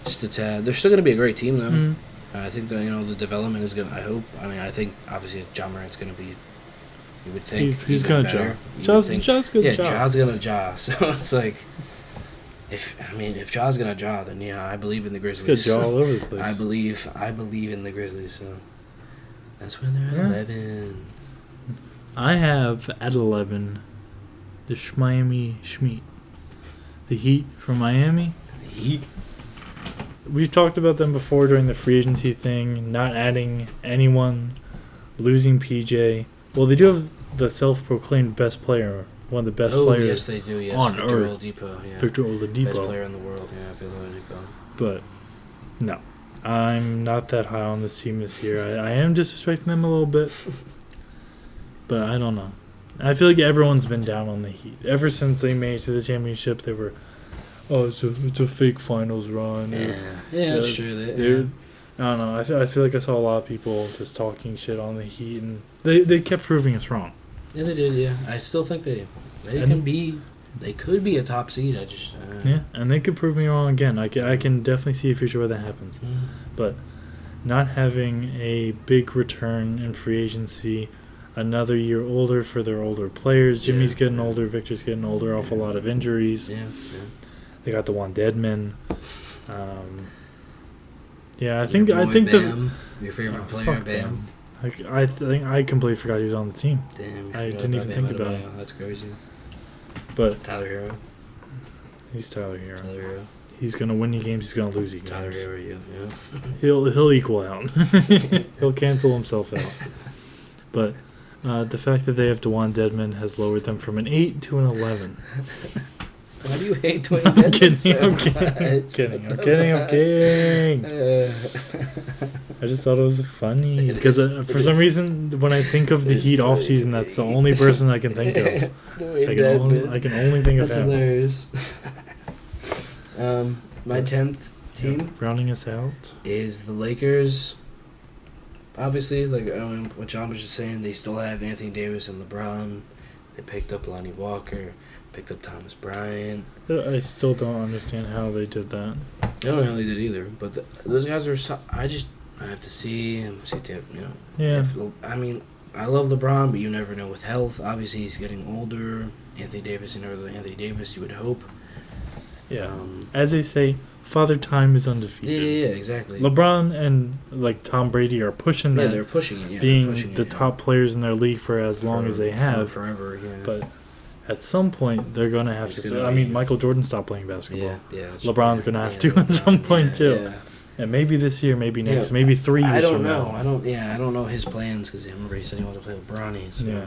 Speaker 2: just a tad. They're still gonna be a great team though.
Speaker 1: Mhm.
Speaker 2: I think that the development is gonna. I hope. I mean, I think obviously John Morant's gonna be You would think
Speaker 1: he's
Speaker 2: even
Speaker 1: gonna
Speaker 2: better.
Speaker 1: jaw.
Speaker 2: You would think-
Speaker 1: Jaw's good.
Speaker 2: Yeah,
Speaker 1: jaw.
Speaker 2: Jaw's gonna jaw. So it's like, if Jaw's gonna jaw, then yeah, I believe in the
Speaker 1: He's
Speaker 2: Grizzlies.
Speaker 1: got jaw all over the place.
Speaker 2: I believe in the Grizzlies. So that's when they're at
Speaker 1: Yeah.
Speaker 2: 11.
Speaker 1: I have at 11 the Miami Schmeat. The Heat from Miami.
Speaker 2: Heat.
Speaker 1: We've talked about them before during the free agency thing, not adding anyone, losing PJ. Well, they do have the self-proclaimed best player, one of the best players
Speaker 2: yes, they do. Yes,
Speaker 1: on
Speaker 2: Victor
Speaker 1: Earth.
Speaker 2: Oladipo. Yeah,
Speaker 1: Victor
Speaker 2: best
Speaker 1: Oladipo.
Speaker 2: player in the world. Yeah, Victor Oladipo.
Speaker 1: But no, I'm not that high on this team this year. I am disrespecting them a little bit, but I don't know. I feel like everyone's been down on the Heat ever since they made it to the championship. They were, oh, it's a fake finals run.
Speaker 2: Yeah, that's true.
Speaker 1: Yeah. I don't know. I feel like I saw a lot of people just talking shit on the Heat, and they kept proving us wrong.
Speaker 2: Yeah, they did. Yeah, I still think they could be a top seed. I just
Speaker 1: Yeah, and they could prove me wrong again. I can definitely see a future where that happens. But not having a big return in free agency, another year older for their older players. Jimmy's
Speaker 2: Yeah.
Speaker 1: getting older, Victor's getting older off a lot of injuries.
Speaker 2: Yeah.
Speaker 1: They got the one Deadman. Yeah, I
Speaker 2: Your
Speaker 1: think
Speaker 2: boy
Speaker 1: the
Speaker 2: Bam, your favorite player,
Speaker 1: fuck
Speaker 2: Bam.
Speaker 1: I think I completely forgot he was on the team.
Speaker 2: Damn,
Speaker 1: I
Speaker 2: forgot
Speaker 1: didn't even think
Speaker 2: Bam
Speaker 1: about
Speaker 2: Adebayo. That's crazy.
Speaker 1: But
Speaker 2: Tyler Hero.
Speaker 1: he's Tyler Hero.
Speaker 2: Tyler Hero.
Speaker 1: He's gonna win you games. He's gonna lose you
Speaker 2: Tyler
Speaker 1: games.
Speaker 2: Hero. Yeah.
Speaker 1: He'll equal out. He'll cancel himself out. But the fact that they have DeJuan Deadman has lowered them from an 8 to an 11.
Speaker 2: Why do you hate Dwayne
Speaker 1: I'm
Speaker 2: Dedman
Speaker 1: kidding.
Speaker 2: so
Speaker 1: I'm kidding. I'm kidding. I just thought it was funny
Speaker 2: It
Speaker 1: because
Speaker 2: is.
Speaker 1: for some reason when I think of the
Speaker 2: It is
Speaker 1: Heat
Speaker 2: funny.
Speaker 1: offseason, that's the only person I can think of.
Speaker 2: Dwayne
Speaker 1: I can only think of
Speaker 2: That's
Speaker 1: him.
Speaker 2: hilarious. My 10th team
Speaker 1: Rounding us out.
Speaker 2: is the Lakers. Obviously, like what John was just saying, they still have Anthony Davis and LeBron. They picked up Lonnie Walker, picked up Thomas Bryant.
Speaker 1: I still don't understand how they did that.
Speaker 2: I don't know how they did either, but those guys are. I have to see him.
Speaker 1: Yeah.
Speaker 2: I mean, I love LeBron, but you never know with health. Obviously, he's getting older. Anthony Davis, Anthony Davis, you would hope.
Speaker 1: Yeah. As they say, Father Time is undefeated.
Speaker 2: Yeah, exactly.
Speaker 1: LeBron and like Tom Brady are pushing
Speaker 2: Yeah,
Speaker 1: that,
Speaker 2: they're pushing it. Yeah,
Speaker 1: being
Speaker 2: they're pushing
Speaker 1: the
Speaker 2: it, yeah.
Speaker 1: top players in their league for as long as they have.
Speaker 2: Forever, yeah.
Speaker 1: But at some point, they're going to have
Speaker 2: It's
Speaker 1: to.
Speaker 2: gonna
Speaker 1: I mean,
Speaker 2: be-
Speaker 1: Michael Jordan stopped playing basketball.
Speaker 2: yeah.
Speaker 1: LeBron's going to have to at some point, too.
Speaker 2: Yeah.
Speaker 1: And maybe this year, maybe next,
Speaker 2: Yeah.
Speaker 1: maybe 3 years
Speaker 2: I don't
Speaker 1: from
Speaker 2: know.
Speaker 1: now.
Speaker 2: I don't know his plans because I remember he said he wanted to play with Bronny. So.
Speaker 1: Yeah.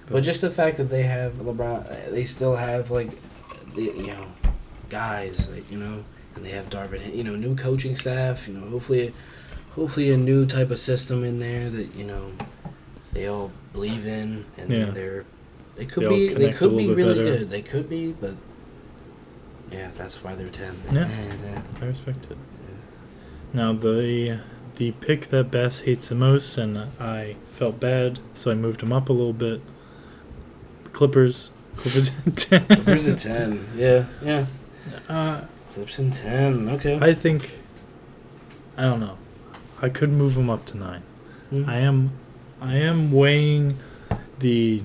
Speaker 2: But just the fact that they have LeBron, they still have guys, and they have Darvin, new coaching staff, hopefully a new type of system in there that they all believe in, and
Speaker 1: Yeah.
Speaker 2: they could
Speaker 1: They all
Speaker 2: be
Speaker 1: connect a little bit
Speaker 2: really
Speaker 1: better.
Speaker 2: good. They could be, but yeah, that's why they're 10.
Speaker 1: Yeah. I respect it. Now, the pick that Bass hates the most, and I felt bad, so I moved him up a little bit. Clippers at 10.
Speaker 2: Clippers at 10. Yeah.
Speaker 1: Uh,
Speaker 2: Clips in 10. Okay.
Speaker 1: I think, I don't know. I could move him up to 9.
Speaker 2: Hmm.
Speaker 1: I am weighing the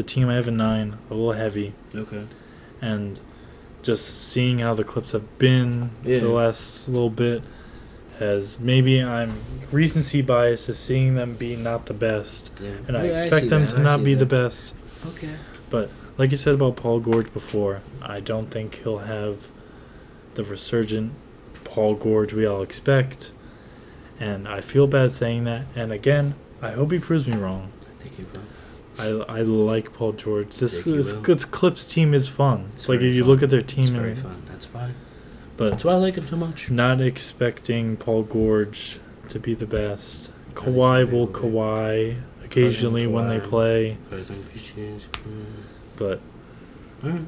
Speaker 1: team I have at 9 a little heavy,
Speaker 2: Okay.
Speaker 1: and just seeing how the Clips have been
Speaker 2: Yeah.
Speaker 1: the last little bit has maybe I'm recency bias is seeing them be not the best,
Speaker 2: Yeah.
Speaker 1: and I
Speaker 2: Yeah,
Speaker 1: expect
Speaker 2: see
Speaker 1: them
Speaker 2: that.
Speaker 1: to
Speaker 2: I
Speaker 1: not
Speaker 2: see
Speaker 1: be the
Speaker 2: that.
Speaker 1: best.
Speaker 2: Okay.
Speaker 1: But like you said about Paul George before, I don't think he'll have the resurgent Paul George we all expect. And I feel bad saying that. And again, I hope he proves me wrong.
Speaker 2: I think you will.
Speaker 1: I like Paul George. This
Speaker 2: think he will.
Speaker 1: Clips team is fun.
Speaker 2: It's
Speaker 1: Like
Speaker 2: very
Speaker 1: if you
Speaker 2: fun.
Speaker 1: look at their
Speaker 2: It's
Speaker 1: team,
Speaker 2: very
Speaker 1: and,
Speaker 2: fun. That's why.
Speaker 1: but
Speaker 2: That's why I like him so much.
Speaker 1: not expecting Paul George to be the best.
Speaker 2: think
Speaker 1: Kawhi
Speaker 2: he
Speaker 1: will
Speaker 2: will be.
Speaker 1: Kawhi occasionally when they
Speaker 2: Kawhi.
Speaker 1: play, but
Speaker 2: Alright.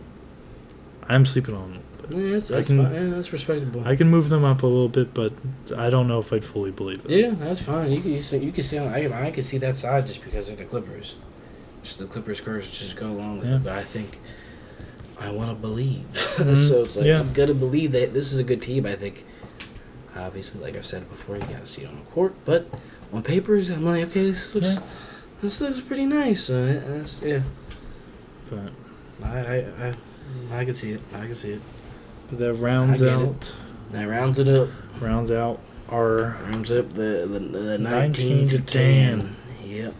Speaker 1: I'm sleeping on them. But
Speaker 2: Yeah, that's
Speaker 1: I can-
Speaker 2: fine. Yeah, that's respectable.
Speaker 1: I can move them up a little bit, but I don't know if I'd fully believe it.
Speaker 2: Yeah, that's fine. You can see. I can see that side just because of the Clippers. Just the Clippers curse just go along with
Speaker 1: Yeah.
Speaker 2: it. But I think I want to believe.
Speaker 1: Mhm.
Speaker 2: So it's like
Speaker 1: Yeah.
Speaker 2: I'm gonna believe that this is a good team. I think. Obviously, like I've said before, you gotta see it on the court. But on papers, I'm like, okay, this looks pretty nice. Yeah.
Speaker 1: But
Speaker 2: I can see it. I can see it.
Speaker 1: But that rounds
Speaker 2: I get
Speaker 1: out.
Speaker 2: That rounds it up.
Speaker 1: Rounds out our
Speaker 2: Rounds up the
Speaker 1: 19 to 10.
Speaker 2: Yep.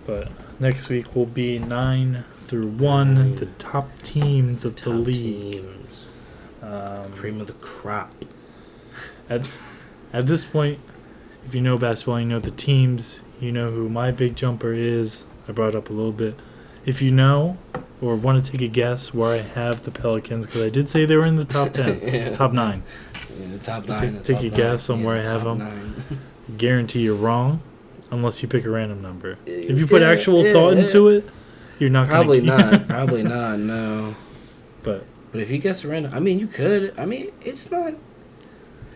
Speaker 1: But next week will be 9 through 1,
Speaker 2: 9.
Speaker 1: the top teams of the
Speaker 2: Top
Speaker 1: league.
Speaker 2: teams. Cream of the crop.
Speaker 1: At this point, if you know basketball, you know the teams, you know who my big jumper is. I brought it up a little bit. If you know or want to take a guess where I have the Pelicans, because I did say they were in the top 10,
Speaker 2: Yeah.
Speaker 1: top 9.
Speaker 2: Yeah, the top 9.
Speaker 1: Take a guess on where I have them.
Speaker 2: 9.
Speaker 1: Guarantee you're wrong, unless you pick a random number. If you put actual thought into it, you're not
Speaker 2: probably
Speaker 1: going to
Speaker 2: not. Probably not. No.
Speaker 1: But
Speaker 2: if you guess random, I mean, you could. I mean, it's not.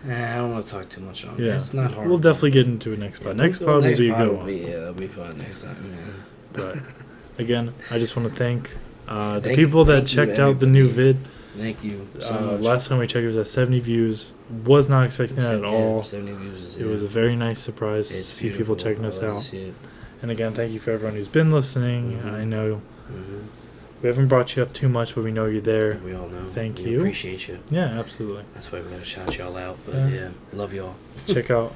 Speaker 2: I don't want to talk too much on it.
Speaker 1: yeah,
Speaker 2: It's not hard.
Speaker 1: we'll definitely get into it next pod. Next pod will be a good one.
Speaker 2: Yeah, that'll be fun next time. Yeah.
Speaker 1: But again, I just want to thank the
Speaker 2: Thank-
Speaker 1: people that
Speaker 2: thank you,
Speaker 1: checked out the new
Speaker 2: everybody.
Speaker 1: vid.
Speaker 2: Thank you so much.
Speaker 1: Last time we checked, it was at 70 views. Was not expecting that at all.
Speaker 2: 70 views is
Speaker 1: It was a very nice surprise to see people checking us out.
Speaker 2: It.
Speaker 1: And again, thank you for everyone who's been listening.
Speaker 2: Mhm.
Speaker 1: I know
Speaker 2: Mm-hmm.
Speaker 1: we haven't brought you up too much, but we know you're there.
Speaker 2: We all know.
Speaker 1: Thank
Speaker 2: we
Speaker 1: you.
Speaker 2: Appreciate you.
Speaker 1: Yeah, absolutely.
Speaker 2: That's why we gotta shout y'all out. But
Speaker 1: Yeah.
Speaker 2: yeah, love y'all.
Speaker 1: Check out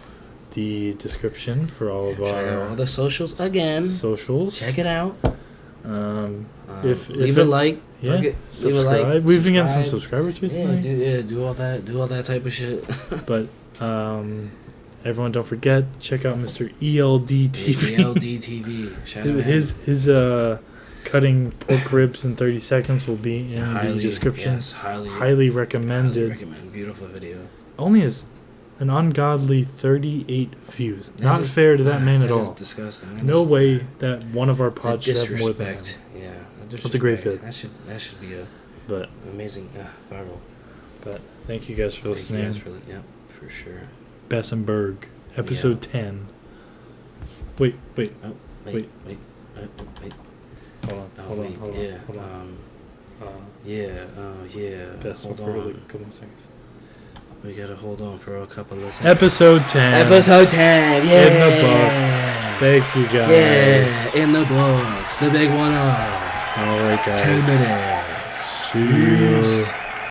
Speaker 1: the description for all of
Speaker 2: Check out all
Speaker 1: our
Speaker 2: the socials again.
Speaker 1: socials.
Speaker 2: Check it out.
Speaker 1: If
Speaker 2: leave a like.
Speaker 1: Yeah,
Speaker 2: Fuck it. Leave a
Speaker 1: subscribe.
Speaker 2: like.
Speaker 1: We've been getting some
Speaker 2: subscribe.
Speaker 1: subscribers recently.
Speaker 2: Do all that type of shit.
Speaker 1: But everyone, don't forget, check out Mr. ELDTV.
Speaker 2: LDTV. Shout out.
Speaker 1: His cutting pork ribs in 30 seconds will be in the description.
Speaker 2: Yes, highly
Speaker 1: Highly recommended.
Speaker 2: recommend. Beautiful video.
Speaker 1: Only has an ungodly 38 views. Not fair to that man at
Speaker 2: That is
Speaker 1: all.
Speaker 2: disgusting. That
Speaker 1: No
Speaker 2: is-
Speaker 1: way that one of our
Speaker 2: the
Speaker 1: pods should have more than him.
Speaker 2: disrespect. Yeah, the
Speaker 1: That's a great
Speaker 2: disrespect.
Speaker 1: fit.
Speaker 2: That should be a
Speaker 1: But
Speaker 2: amazing viral.
Speaker 1: thank you guys for
Speaker 2: Thank you
Speaker 1: listening.
Speaker 2: guys for sure.
Speaker 1: Berg, episode 10. Wait.
Speaker 2: Wait.
Speaker 1: Wait. Hold on.
Speaker 2: wait, yeah.
Speaker 1: Hold on.
Speaker 2: Yeah.
Speaker 1: Best
Speaker 2: Hold
Speaker 1: one for
Speaker 2: on.
Speaker 1: like a couple more seconds.
Speaker 2: We gotta hold on for a couple of seconds.
Speaker 1: Episode 10.
Speaker 2: Episode 10. Yeah.
Speaker 1: In the books. Thank you guys.
Speaker 2: Yeah, in the books. The big one.
Speaker 1: All right, guys.
Speaker 2: 10 minutes.
Speaker 1: See you.
Speaker 2: Peace.